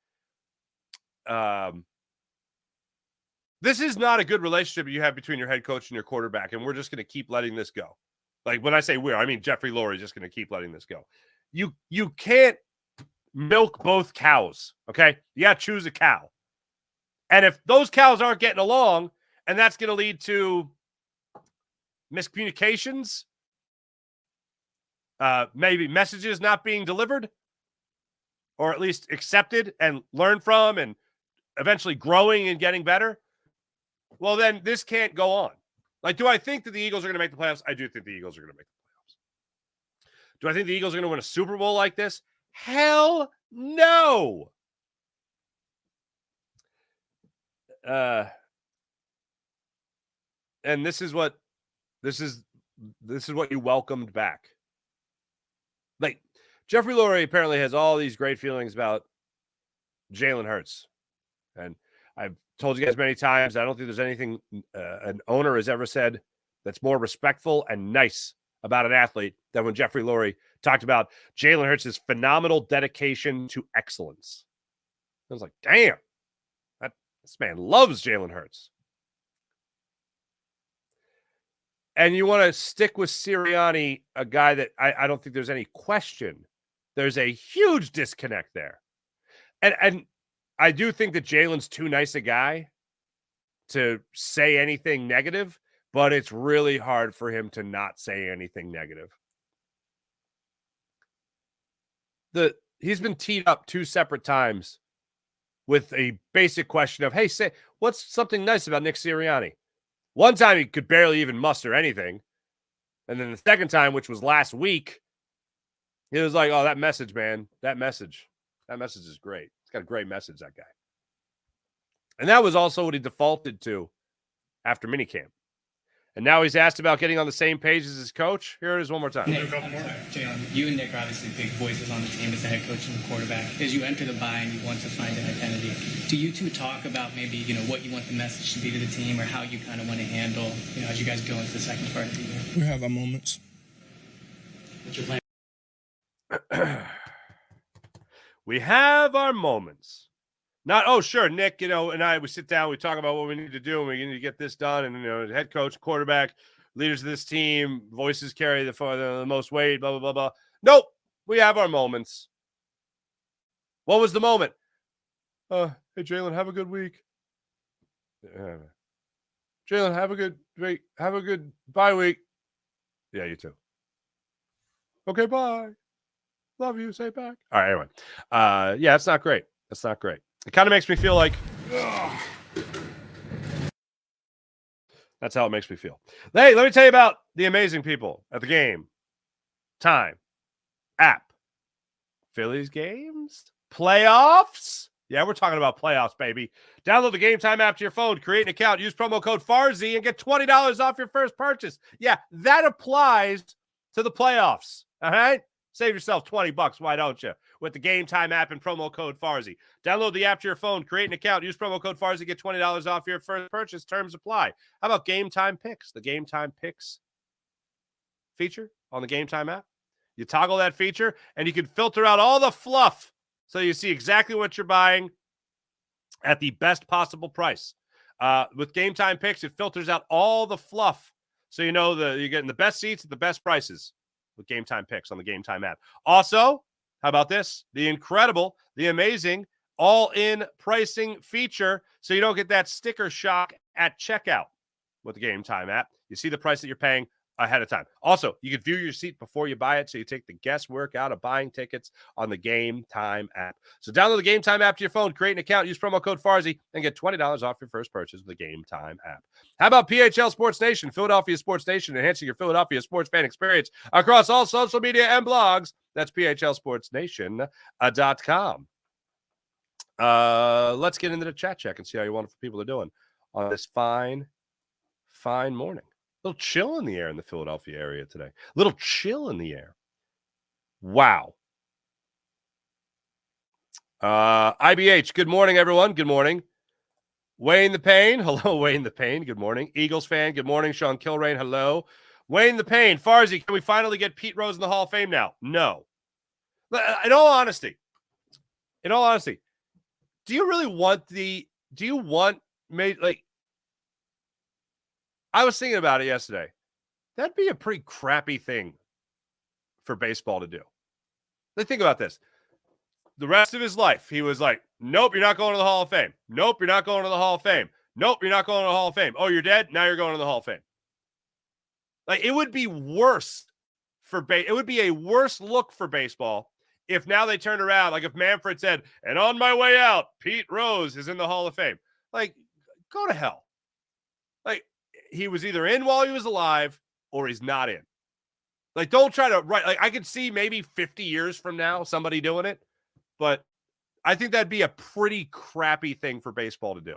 S1: This is not a good relationship you have between your head coach and your quarterback, and we're just going to keep letting this go. Like when I say we're, I mean Jeffrey Lurie is just going to keep letting this go. You can't milk both cows, okay? You got to choose a cow. And if those cows aren't getting along, and that's going to lead to miscommunications, maybe messages not being delivered, or at least accepted and learned from, and eventually growing and getting better, well, then this can't go on. Like, do I think that the Eagles are going to make the playoffs? I do think the Eagles are going to make the playoffs. Do I think the Eagles are going to win a Super Bowl like this? Hell no. And this is what you welcomed back. Like, Jeffrey Lurie apparently has all these great feelings about Jalen Hurts. And I've told you guys many times, I don't think there's anything an owner has ever said that's more respectful and nice about an athlete than when Jeffrey Lurie talked about Jalen Hurts' phenomenal dedication to excellence. I was like, damn, this man loves Jalen Hurts. And you want to stick with Sirianni, a guy that I don't think there's any question. There's a huge disconnect there. And I do think that Jalen's too nice a guy to say anything negative, but it's really hard for him to not say anything negative. He's been teed up 2 separate times with a basic question of, hey, say, what's something nice about Nick Sirianni? One time he could barely even muster anything. And then the second time, which was last week, he was like, oh, that message, man, that message is great. It's got a great message, that guy. And that was also what he defaulted to after minicamp. And now he's asked about getting on the same page as his coach. Here it is one more time.
S4: Nick, I'm sorry, Jalen, you and Nick are obviously big voices on the team as the head coach and the quarterback. As you enter the bye and you want to find an identity, do you two talk about maybe, what you want the message to be to the team or how you kind of want to handle, as you guys go into the second part of the year?
S5: We have our moments.
S4: What's your plan?
S1: We have our moments. Not, oh, sure, Nick, and I, we sit down, we talk about what we need to do, and we need to get this done. And, head coach, quarterback, leaders of this team, voices carry the most weight, blah, blah, blah, blah. Nope, we have our moments. What was the moment? Hey, Jalen, have a good week. Jalen, have a good week. Have a good bye week. Yeah, you too. Okay, bye. Love you. Say it back. All right, anyway. Yeah, it's not great. That's not great. It kind of makes me feel like, ugh. That's how it makes me feel. Hey, let me tell you about the amazing people at the Game Time app. Phillies games? Playoffs? Yeah, we're talking about playoffs, baby. Download the Game Time app to your phone, create an account, use promo code FARZI, and get $20 off your first purchase. Yeah, that applies to the playoffs. All right? Save yourself $20. Why don't you? With the Game Time app and promo code FARZI. Download the app to your phone, create an account, use promo code FARZI, get $20 off your first purchase. Terms apply. How about Game Time Picks? The Game Time Picks feature on the Game Time app. You toggle that feature, and you can filter out all the fluff so you see exactly what you're buying at the best possible price. With Game Time Picks, it filters out all the fluff so you know you're getting the best seats at the best prices with Game Time Picks on the Game Time app. Also, how about this? The incredible, the amazing, all-in pricing feature so you don't get that sticker shock at checkout with the Game Time app. You see the price that you're paying ahead of time. Also, you can view your seat before you buy it, so you take the guesswork out of buying tickets on the Game Time app. So download the Game Time app to your phone, create an account, use promo code FARZI, and get $20 off your first purchase with the Game Time app. How about PHL Sports Nation, Philadelphia Sports Nation, enhancing your Philadelphia sports fan experience across all social media and blogs? That's PHLSportsNation.com. Let's get into the chat check and see how you wonderful people are doing on this fine morning. A little chill in the air in the Philadelphia area today. A little chill in the air. Wow. IBH, good morning, everyone. Good morning. Wayne the Pain. Hello, Wayne the Pain. Good morning. Eagles fan. Good morning. Sean Kilrain. Hello. Wayne the Pain. Farzi, can we finally get Pete Rose in the Hall of Fame now? No. In all honesty, do you really want I was thinking about it yesterday. That'd be a pretty crappy thing for baseball to do. Let's think about this. The rest of his life, he was like, nope, you're not going to the Hall of Fame. Nope, you're not going to the Hall of Fame. Nope, you're not going to the Hall of Fame. Oh, you're dead? Now you're going to the Hall of Fame. Like, it would be worse it would be a worse look for baseball if now they turned around, like if Manfred said, and on my way out, Pete Rose is in the Hall of Fame. Like, go to hell. Like, he was either in while he was alive or he's not in. Like, don't try to write. Like, I could see maybe 50 years from now somebody doing it, but I think that'd be a pretty crappy thing for baseball to do.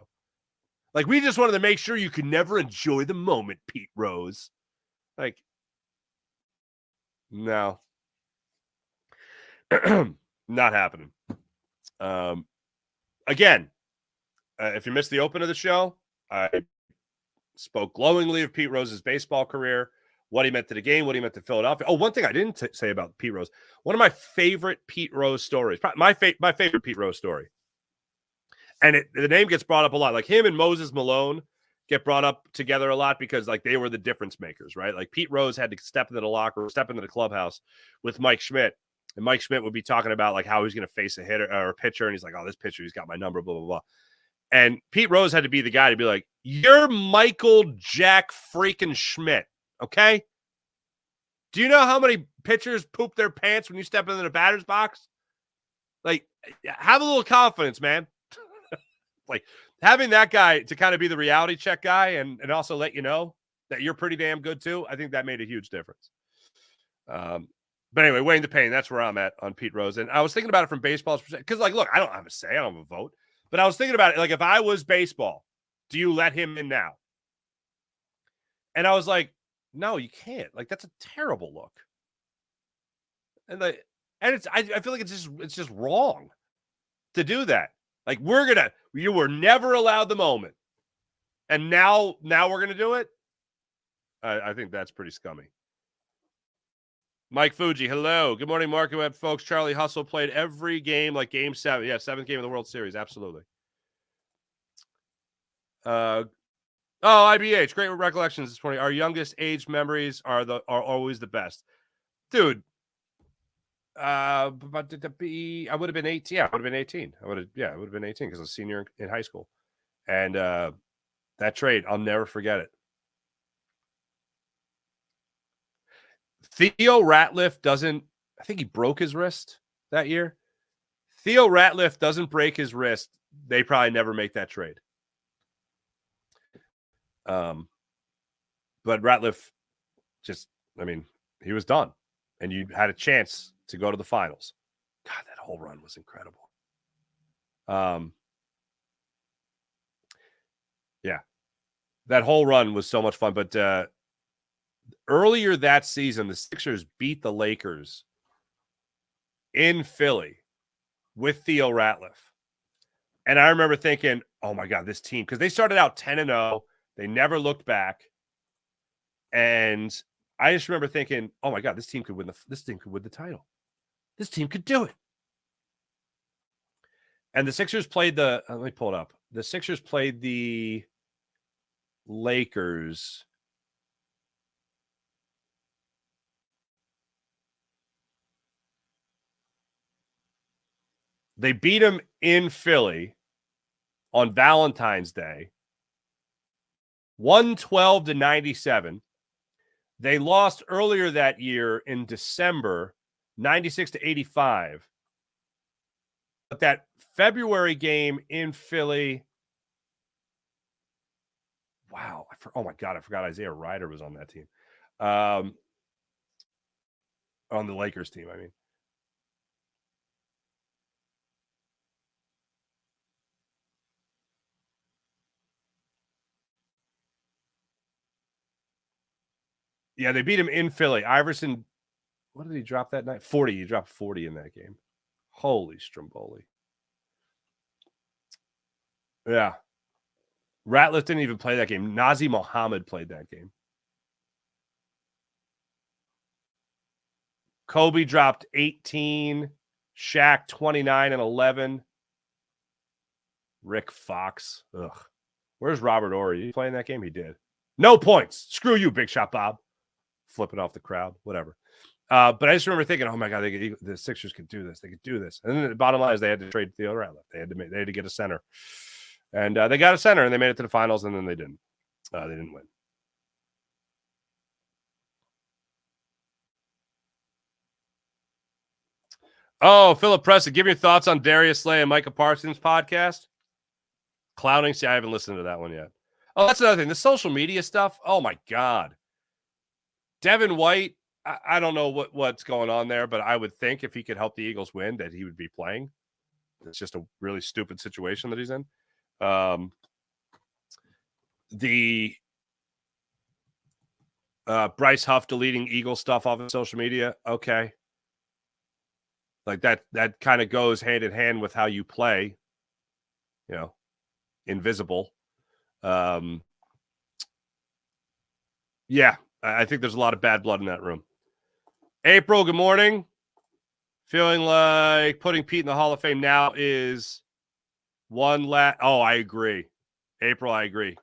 S1: Like, we just wanted to make sure you could never enjoy the moment, Pete Rose. Like, no. Not happening. Again, if you missed the open of the show, I spoke glowingly of Pete Rose's baseball career, what he meant to the game, what he meant to Philadelphia. Oh, one thing I didn't say about Pete Rose. One of my favorite Pete Rose stories, my favorite Pete Rose story. And the name gets brought up a lot. Like, him and Moses Malone get brought up together a lot because, like, they were the difference makers, right? Like, Pete Rose had to step into the clubhouse with Mike Schmidt. And Mike Schmidt would be talking about, like, how he's going to face a hitter or a pitcher. And he's like, oh, this pitcher, he's got my number, blah, blah, blah. And Pete Rose had to be the guy to be like, you're Michael Jack freaking Schmidt, okay? Do you know how many pitchers poop their pants when you step into the batter's box? Like, have a little confidence, man. Like, having that guy to kind of be the reality check guy and also let you know that you're pretty damn good too, I think that made a huge difference. But anyway, Wayne the Pain, that's where I'm at on Pete Rose. And I was thinking about it from baseball's perspective. Because, like, look, I don't have a say. I don't have a vote. But I was thinking about it. Like, if I was baseball, do you let him in now? And I was like, no, you can't. Like, that's a terrible look. And I feel like it's just wrong to do that. Like, you were never allowed the moment. And now we're going to do it. I think that's pretty scummy. Mike Fuji, hello. Good morning, Mark and Web folks. Charlie Hustle played every game like Game 7. Yeah, 7th game of the World Series. Absolutely. IBH, great recollections this morning. Our youngest age memories are always the best. Dude, I would have been 18. Yeah, I would have been 18. I would have been 18 because I was a senior in high school. And that trade, I'll never forget it. Theo Ratliff I think he broke his wrist that year. Theo Ratliff doesn't break his wrist. They probably never make that trade. But Ratliff he was done. And you had a chance to go to the finals. God, that whole run was incredible. Yeah. That whole run was so much fun. But earlier that season, the Sixers beat the Lakers in Philly with Theo Ratliff. And I remember thinking, oh my God, this team, because they started out 10-0. They never looked back. And I just remember thinking, oh my God, this team could win the title. This team could do it. And the Sixers played let me pull it up. The Sixers played the Lakers. They beat them in Philly on Valentine's Day, 112-97. They lost earlier that year in December, 96-85. But that February game in Philly, wow. Oh my God, I forgot Isaiah Ryder was on that team. On the Lakers team, I mean. Yeah, they beat him in Philly. Iverson, what did he drop that night? 40. He dropped 40 in that game. Holy Stromboli. Yeah. Ratliff didn't even play that game. Nazi Mohammed played that game. Kobe dropped 18. Shaq 29 and 11. Rick Fox. Ugh. Where's Robert Horry? Did he play in that game? He did. No points. Screw you, Big Shot Bob. Flipping off the crowd, whatever. But I just remember thinking, oh my God, the Sixers could do this. They could do this. And then the bottom line is they had to trade Theo Ratliff. They had to get a center, and they got a center, and they made it to the finals, and then they didn't. They didn't win. Oh, Philip Preston, give your thoughts on Darius Slay and Micah Parsons' podcast. Clowning. See, I haven't listened to that one yet. Oh, that's another thing. The social media stuff. Oh my God. Devin White, I don't know what's going on there, but I would think if he could help the Eagles win that he would be playing. It's just a really stupid situation that he's in. The Bryce Huff deleting Eagle stuff off of social media. Okay. Like that kind of goes hand in hand with how you play, invisible. Yeah, I think there's a lot of bad blood in that room. April, good morning. Feeling like putting Pete in the Hall of Fame now is one last. Oh, I agree. April, I agree.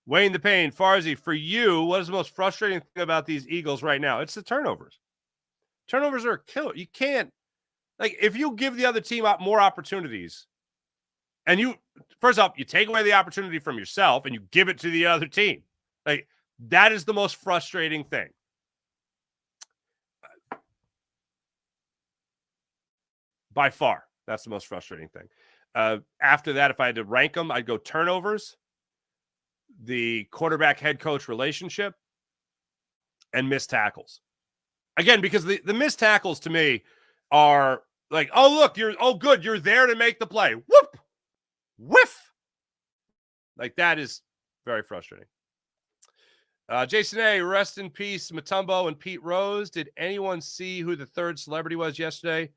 S1: Wayne the Pain, Farzi, for you, what is the most frustrating thing about these Eagles right now? It's the turnovers. Turnovers are a killer. You can't, if you give the other team more opportunities, and first off, you take away the opportunity from yourself and you give it to the other team. That is the most frustrating thing. By far, that's the most frustrating thing. After that, if I had to rank them, I'd go turnovers, the quarterback head coach relationship, and missed tackles. Again, because the missed tackles to me are like, oh, look, good. You're there to make the play. Whoop, whiff. That is Very frustrating. Jason A., rest in peace, Mutombo and Pete Rose. Did anyone see who the third celebrity was yesterday?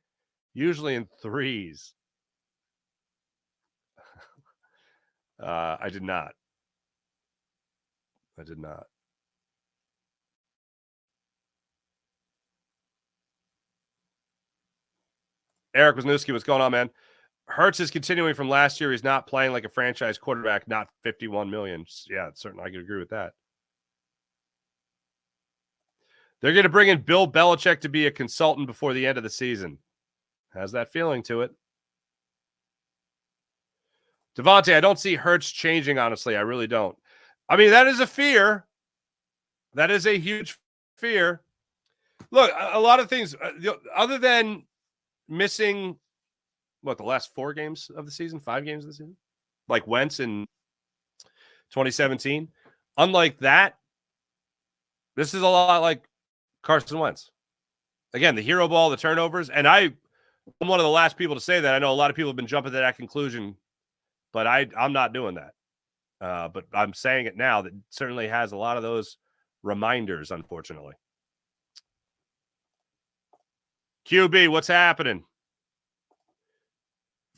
S1: Usually in threes. I did not. Eric Wisniewski, what's going on, man? Hurts is continuing from last year. He's not playing like a franchise quarterback, not $51 million. Yeah, certainly I could agree with that. They're going to bring in Bill Belichick to be a consultant before the end of the season. Has that feeling to it. Devontae, I don't see Hurts changing, honestly. I really don't. I mean, that is a fear. That is a huge fear. Look, a lot of things, other than missing, the last 4 games of the season, 5 games of the season? Like Wentz in 2017. Unlike that, this is a lot like Carson Wentz. Again, the hero ball, the turnovers, and I'm one of the last people to say that. I know a lot of people have been jumping to that conclusion, but I'm not doing that. But I'm saying it now that certainly has a lot of those reminders, unfortunately. QB, what's happening?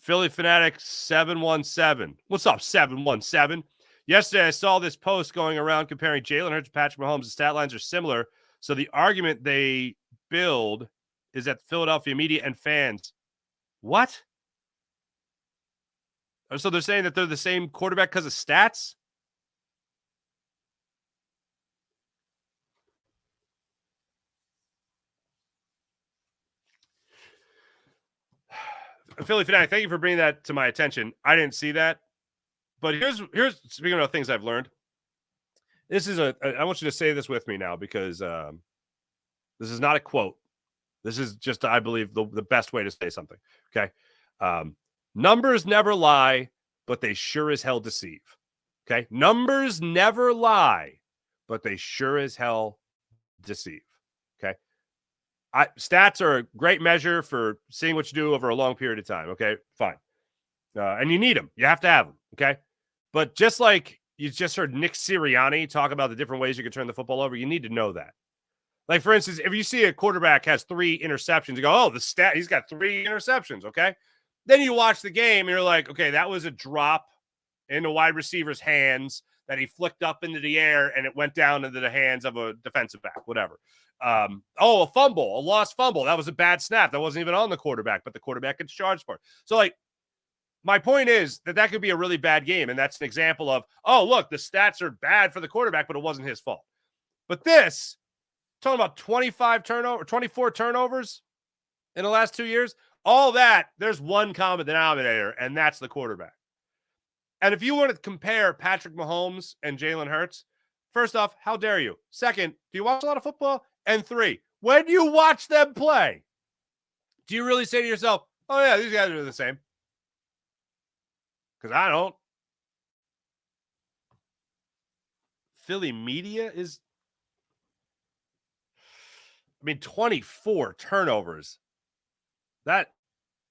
S1: Philly Fanatic 717. What's up, 717? Yesterday, I saw this post going around comparing Jalen Hurts and Patrick Mahomes. The stat lines are similar. So the argument they build is that Philadelphia media and fans. What? So they're saying that they're the same quarterback because of stats? Philly Fanatic, thank you for bringing that to my attention. I didn't see that. But here's speaking of things I've learned. This is I want you to say this with me now because this is not a quote. This is just, I believe, the best way to say something. Okay. Numbers never lie, but they sure as hell deceive. Okay. Numbers never lie, but they sure as hell deceive. Okay. Stats are a great measure for seeing what you do over a long period of time. Okay. Fine. And you need them. You have to have them. Okay. But just like you just heard Nick Sirianni talk about the different ways you can turn the football over, you need to know that. Like, for instance, if you see a quarterback has 3 interceptions, you go, oh, he's got 3 interceptions, okay? Then you watch the game, and you're like, okay, that was a drop in the wide receiver's hands that he flicked up into the air, and it went down into the hands of a defensive back, whatever. A fumble, a lost fumble. That was a bad snap. That wasn't even on the quarterback, but the quarterback gets charged for it. So, like, my point is that could be a really bad game, and that's an example of, oh, look, the stats are bad for the quarterback, but it wasn't his fault. But this, talking about 24 turnovers in the last 2 years, all that, there's one common denominator, and that's the quarterback. And if you want to compare Patrick Mahomes and Jalen Hurts, first off, how dare you? Second, do you watch a lot of football? And 3, when you watch them play, do you really say to yourself, oh, yeah, these guys are the same? Because I don't. Philly media is, 24 turnovers. That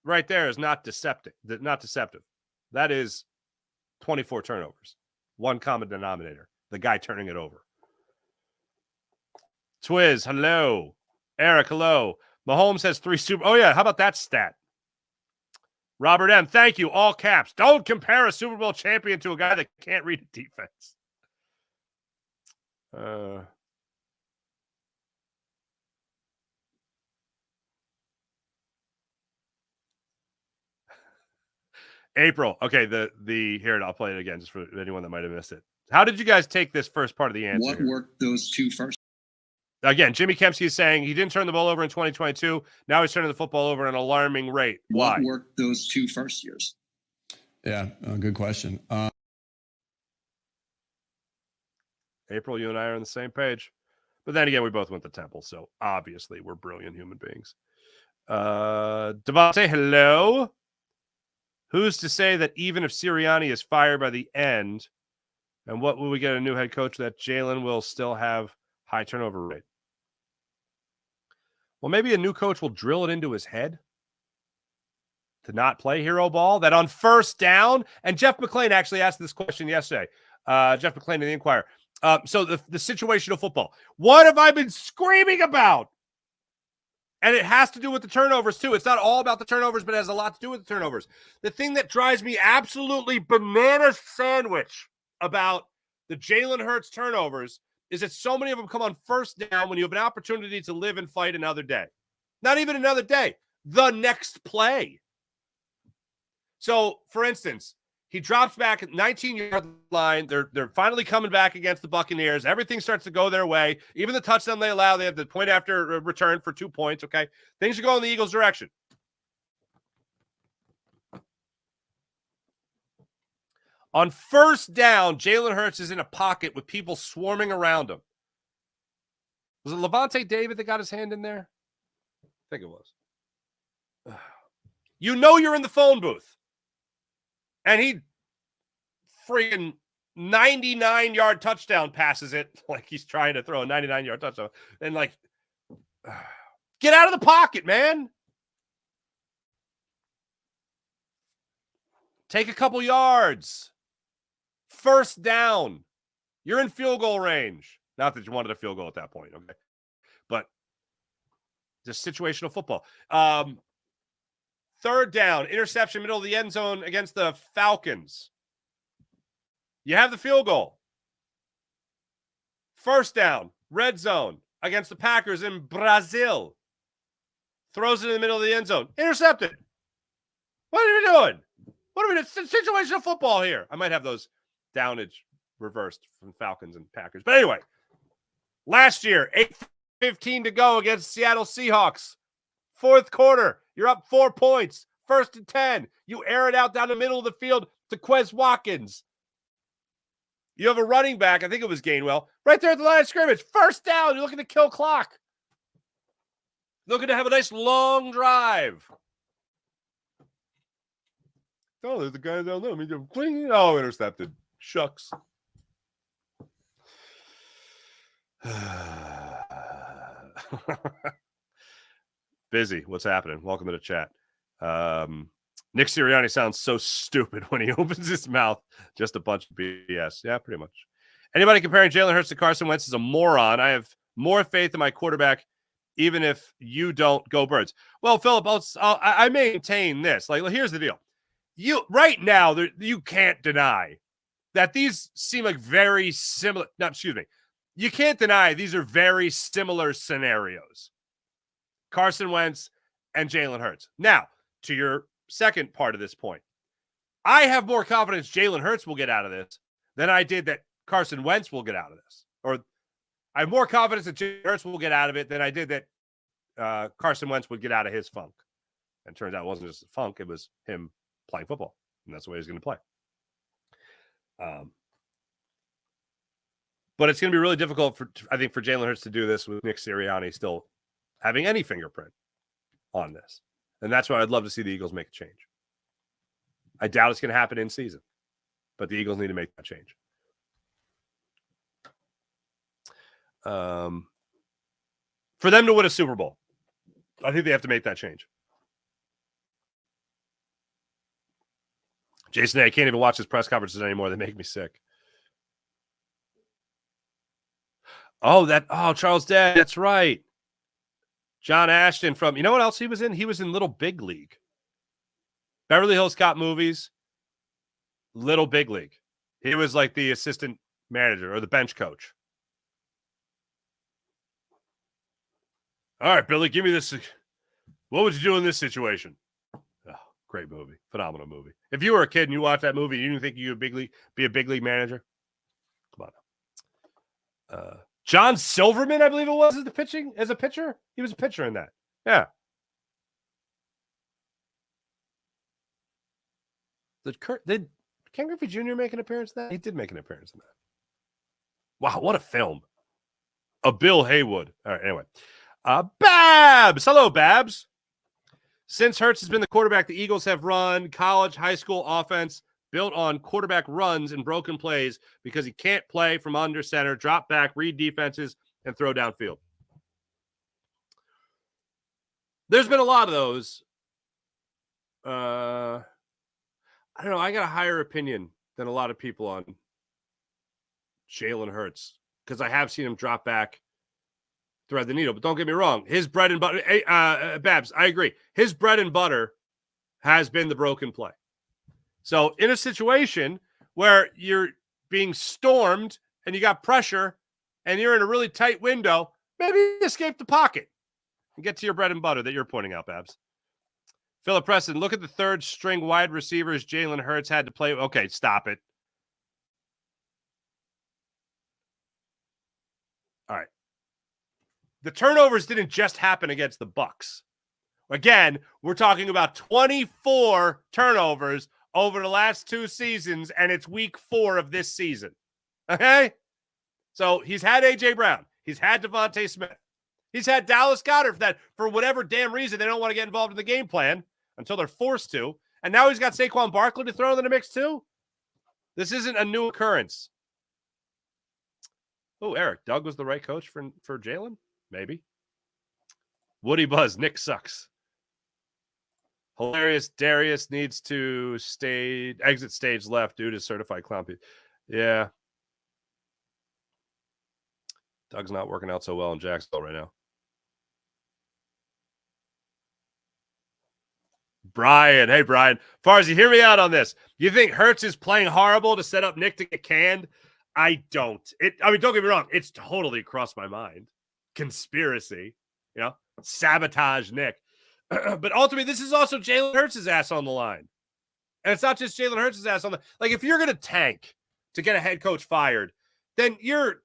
S1: right there is not deceptive. That is 24 turnovers. One common denominator. The guy turning it over. Twiz, hello. Eric, hello. Mahomes has 3 Super. Oh, yeah. How about that stat? Robert M., thank you. All caps. Don't compare a Super Bowl champion to a guy that can't read a defense. April. Okay, here, I'll play it again just for anyone that might have missed it. How did you guys take this first part of the answer?
S2: What worked those 2 first?
S1: Again, Jimmy Kempsky is saying he didn't turn the ball over in 2022. Now he's turning the football over at an alarming rate. Why?
S2: What worked those 2 first years?
S3: Yeah, good question.
S1: April, you and I are on the same page. But then again, we both went to Temple, so obviously we're brilliant human beings. Devontae, hello. Who's to say that even if Sirianni is fired by the end, and what will we get a new head coach, that Jalen will still have high turnover rate? Well, maybe a new coach will drill it into his head to not play hero ball, that on first down. And Jeff McClain actually asked this question yesterday. Jeff McClain in the Inquirer. So the situational football. What have I been screaming about? And it has to do with the turnovers, too. It's not all about the turnovers, but it has a lot to do with the turnovers. The thing that drives me absolutely banana sandwich about the Jalen Hurts turnovers is that so many of them come on first down when you have an opportunity to live and fight another day. Not even another day. The next play. So, for instance, he drops back at 19-yard line. They're finally coming back against the Buccaneers. Everything starts to go their way. Even the touchdown they allow, they have the point after return for 2 points, okay? Things are going in the Eagles' direction. On first down, Jalen Hurts is in a pocket with people swarming around him. Was it Levante David that got his hand in there? I think it was. You know you're in the phone booth. And he freaking 99-yard touchdown passes it like he's trying to throw a 99-yard touchdown. And get out of the pocket, man. Take a couple yards. First down. You're in field goal range. Not that you wanted a field goal at that point, okay? But just situational football. Third down, interception, middle of the end zone against the Falcons. You have the field goal. First down, red zone against the Packers in Brazil. Throws it in the middle of the end zone. Intercepted. What are we doing? What are we doing? Situational football here. I might have those downage reversed from Falcons and Packers. But anyway, last year, 8:15 to go against Seattle Seahawks. Fourth quarter, you're up 4 points. First and 10. You air it out down the middle of the field to Quez Watkins. You have a running back, I think it was Gainwell, right there at the line of scrimmage. First down, you're looking to kill clock. Looking to have a nice long drive. Oh, there's the guy down there. Oh, intercepted. Shucks. Busy. What's happening? Welcome to the chat. Nick Sirianni sounds so stupid when he opens his mouth. Just a bunch of BS. Yeah, pretty much. Anybody comparing Jalen Hurts to Carson Wentz is a moron. I have more faith in my quarterback, even if you don't. Go Birds. Well, Philip, I maintain this. Here's the deal. Right now, you can't deny that these seem like very similar. No, excuse me. You can't deny these are very similar scenarios. Carson Wentz and Jalen Hurts. Now, to your second part of this point, I have more confidence Jalen Hurts will get out of this than I did that Carson Wentz will get out of this. Or I have more confidence that Jalen Hurts will get out of it than I did that Carson Wentz would get out of his funk. And it turns out it wasn't just a funk, it was him playing football. And that's the way he's going to play. But it's going to be really difficult, I think, for Jalen Hurts to do this with Nick Sirianni still having any fingerprint on this. And that's why I'd love to see the Eagles make a change. I doubt it's going to happen in season, but the Eagles need to make that change. For them to win a Super Bowl, I think they have to make that change. Jason, I can't even watch his press conferences anymore. They make me sick. Charles Day. That's right. John Ashton from, you know what else he was in? He was in Little Big League. Beverly Hills Cop movies, Little Big League. He was like the assistant manager or the bench coach. All right, Billy, give me this. What would you do in this situation? Oh, great movie. Phenomenal movie. If you were a kid and you watched that movie, you didn't think you would be a big league manager? Come on. John Silverman, I believe it was, as a pitcher. He was a pitcher in that. Yeah. Did Ken Griffey Jr. make an appearance in that? He did make an appearance in that. Wow, what a film. A Bill Haywood. All right, anyway. Babs! Hello, Babs. Since Hurts has been the quarterback, the Eagles have run college, high school offense built on quarterback runs and broken plays because he can't play from under center, drop back, read defenses, and throw downfield. There's been a lot of those. I don't know. I got a higher opinion than a lot of people on Jalen Hurts, because I have seen him drop back, thread the needle. But don't get me wrong. His bread and butter, Babs, I agree. His bread and butter has been the broken play. So in a situation where you're being stormed and you got pressure and you're in a really tight window, maybe escape the pocket and get to your bread and butter that you're pointing out, Babs. Philip Preston, look at the third string wide receivers Jalen Hurts had to play. Okay, stop it. All right. The turnovers didn't just happen against the Bucks. Again, we're talking about 24 turnovers over the last 2 seasons, and it's week 4 of this season. Okay? So he's had A.J. Brown. He's had Devontae Smith. He's had Dallas Goedert that, for whatever damn reason, they don't want to get involved in the game plan until they're forced to. And now he's got Saquon Barkley to throw in the mix too. This isn't a new occurrence. Oh, Eric, Doug was the right coach for Jalen? Maybe. Woody Buzz, Nick sucks. Hilarious, Darius needs to exit stage left due to certified clown people. Yeah. Doug's not working out so well in Jacksonville right now. Brian. Hey, Brian. Farzi, hear me out on this. You think Hurts is playing horrible to set up Nick to get canned? I don't. Don't get me wrong. It's totally crossed my mind. Conspiracy, sabotage Nick. But ultimately, this is also Jalen Hurts' ass on the line. And it's not just Jalen Hurts' ass on the – like, if you're going to tank to get a head coach fired, then you're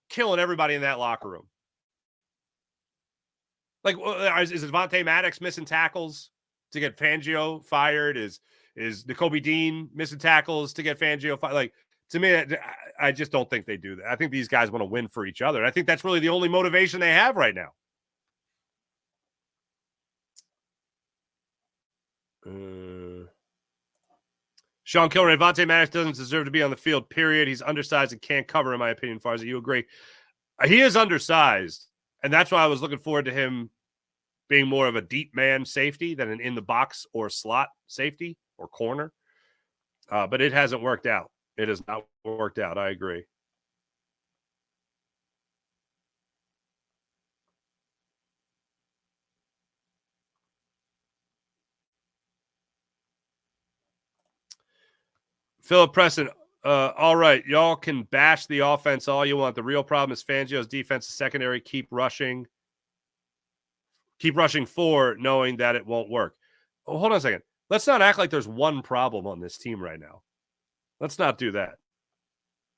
S1: killing everybody in that locker room. Like, is Devontae Maddox missing tackles to get Fangio fired? Is Nakobe Dean missing tackles to get Fangio fired? Like, to me, I just don't think they do that. I think these guys want to win for each other. I think that's really the only motivation they have right now. Sean Kilray, Devontae Maddox doesn't deserve to be on the field, period. He's undersized and can't cover, in my opinion, Farzi. You agree? He is undersized, and that's why I was looking forward to him being more of a deep man safety than an in-the-box or slot safety or corner. But it hasn't worked out. It has not worked out. I agree. Philip Preston, all right, y'all can bash the offense all you want. The real problem is Fangio's defense secondary. Keep rushing for knowing that it won't work. Oh, hold on a second. Let's not act like there's one problem on this team right now. Let's not do that.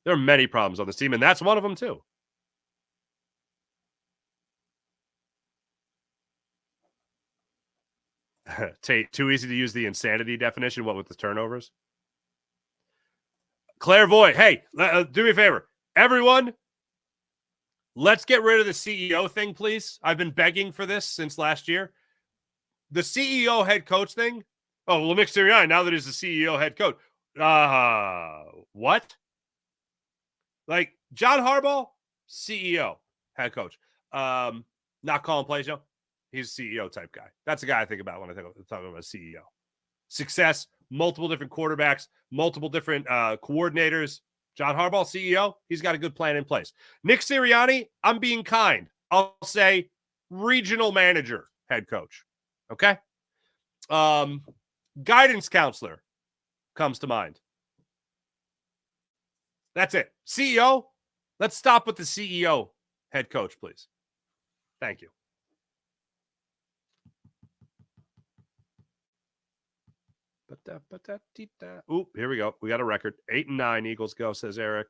S1: There are many problems on this team, and that's one of them too. Tate, too easy to use the insanity definition. What with the turnovers? Clairvoyant, hey, do me a favor. Everyone, let's get rid of the CEO thing, please. I've been begging for this since last year. The CEO head coach thing. Oh, well, Nick Sirianni, now that he's the CEO head coach. What? Like, John Harbaugh, CEO head coach. Not calling plays, he's a CEO type guy. That's the guy I think about when I think talking about CEO. Success, multiple different quarterbacks, multiple different coordinators. John Harbaugh, CEO, he's got a good plan in place. Nick Sirianni, I'm being kind. I'll say regional manager, head coach. Okay? Guidance counselor comes to mind. That's it. CEO, let's stop with the CEO head coach, please. Thank you. Oop, here we go. We got a record. 8-9 Eagles go, says Eric.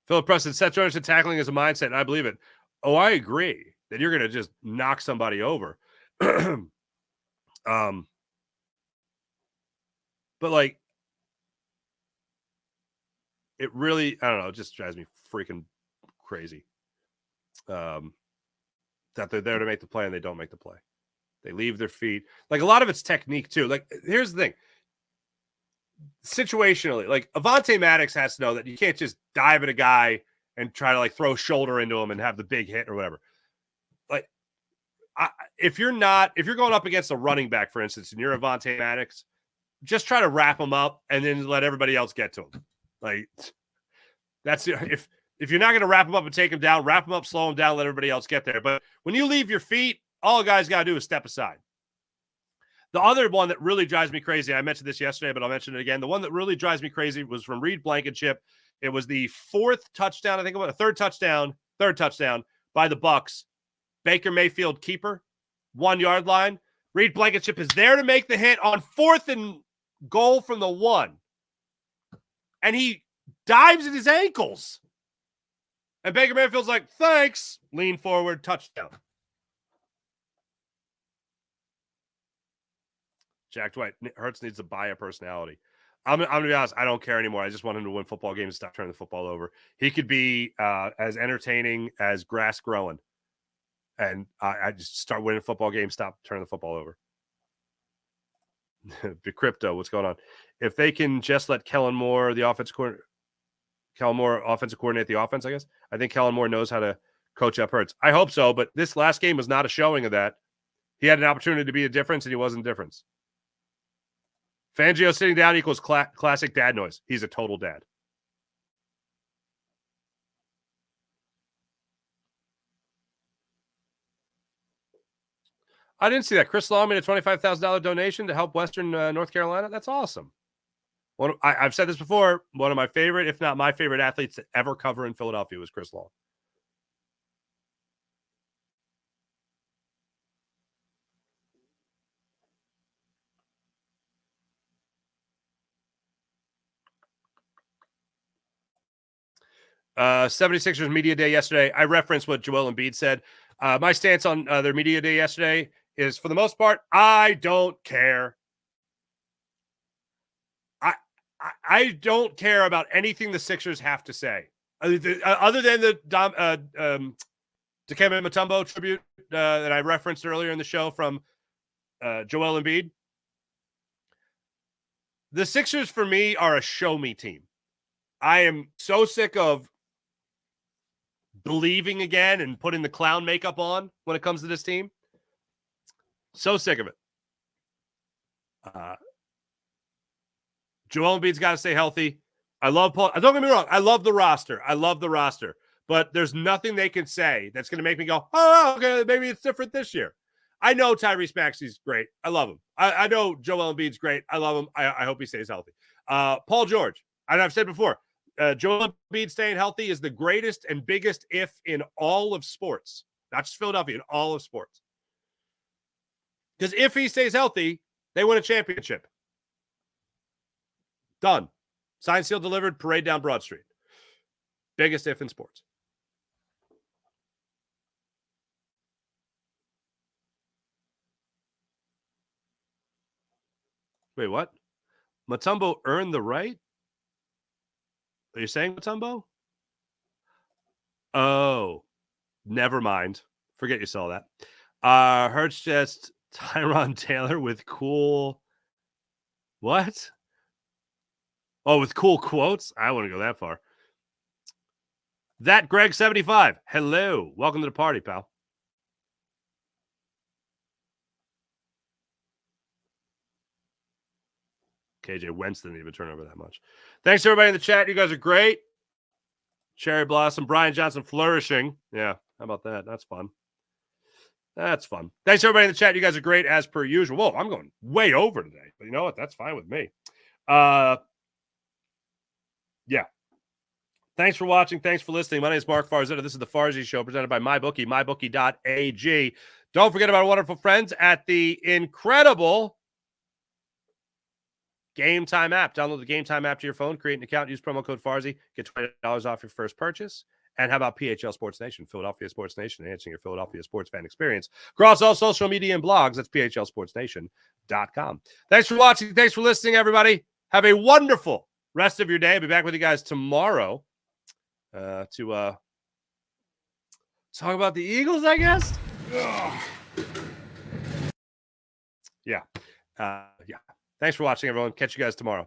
S1: Philip Preston, Seth Jones tackling is a mindset, and I believe it. Oh, I agree that you're going to just knock somebody over. But like, it really, I don't know, it just drives me freaking crazy. That they're there to make the play and they don't make the play. They leave their feet. Like, a lot of it's technique too. Like, here's the thing. Situationally, like, Avonte Maddox has to know that you can't just dive at a guy and try to like throw shoulder into him and have the big hit or whatever. Like, if you're going up against a running back, for instance, and you're Avonte Maddox, just try to wrap them up and then let everybody else get to them. Like, that's if you're not going to wrap them up and take them down, wrap them up, slow them down, let everybody else get there. But when you leave your feet, all a guy's got to do is step aside. The other one that really drives me crazy, I mentioned this yesterday, but I'll mention it again. The one that really drives me crazy was from Reed Blankenship. It was the fourth touchdown, I think it was a third touchdown by the Bucs. Baker Mayfield keeper, 1 yard line. Reed Blankenship is there to make the hit on 4th and goal from the 1. And he dives at his ankles. And Baker Mayfield's like, thanks. Lean forward, touchdown. Jack Dwight, Hurts needs to buy a personality. I'm going to be honest, I don't care anymore. I just want him to win football games and stop turning the football over. He could be as entertaining as grass growing. And I just start winning football games, stop turning the football over. The crypto, what's going on? If they can just let Kellen Moore, the offensive coordinator, coordinate the offense, I guess. I think Kellen Moore knows how to coach up Hurts. I hope so, but this last game was not a showing of that. He had an opportunity to be a difference, and he wasn't a difference. Fangio sitting down equals classic dad noise. He's a total dad. I didn't see that. Chris Long made a $25,000 donation to help Western North Carolina. That's awesome. I've said this before. One of my favorite, if not my favorite athletes to ever cover in Philadelphia was Chris Long. Uh, 76ers media day yesterday. I referenced what Joel Embiid said. My stance on their media day yesterday is, for the most part, I don't care. I don't care about anything the Sixers have to say, other than the Dikembe Mutombo tribute that I referenced earlier in the show from Joel Embiid. The Sixers, for me, are a show-me team. I am so sick of believing again and putting the clown makeup on when it comes to this team. So sick of it. Joel Embiid's got to stay healthy. I love Paul. Don't get me wrong. I love the roster. But there's nothing they can say that's going to make me go, oh, okay, maybe it's different this year. I know Tyrese Maxey's great. I love him. I know Joel Embiid's great. I love him. I hope he stays healthy. Paul George, and I've said before, Joel Embiid staying healthy is the greatest and biggest if in all of sports, not just Philadelphia, in all of sports. Because if he stays healthy, they win a championship. Done. Signed, sealed, delivered, parade down Broad Street. Biggest if in sports. Wait, what? Mutombo earned the right? Are you saying Mutombo? Oh, never mind. Forget you saw that. Hurts just Tyron Taylor with cool. What? Oh, with cool quotes? I wouldn't go that far. That Greg 75. Hello. Welcome to the party, pal. KJ Wentz didn't even turn over that much. Thanks, everybody in the chat. You guys are great. Cherry Blossom, Brian Johnson flourishing. Yeah, how about that? That's fun. That's fun. Thanks, everybody in the chat. You guys are great as per usual. Whoa, I'm going way over today. But you know what? That's fine with me. Yeah. Thanks for watching. Thanks for listening. My name is Mark Farzetta. This is the Farzy Show presented by MyBookie, mybookie.ag. Don't forget about our wonderful friends at the incredible Game Time app. Download the Game Time app to your phone, create an account, use promo code Farzy, get $20 off your first purchase. And how about PHL Sports Nation, Philadelphia Sports Nation, enhancing your Philadelphia sports fan experience across all social media and blogs. That's phlsportsnation.com. Thanks for watching. Thanks for listening, everybody. Have a wonderful rest of your day. I'll be back with you guys tomorrow to talk about the Eagles, I guess. Yeah. Yeah. Thanks for watching, everyone. Catch you guys tomorrow.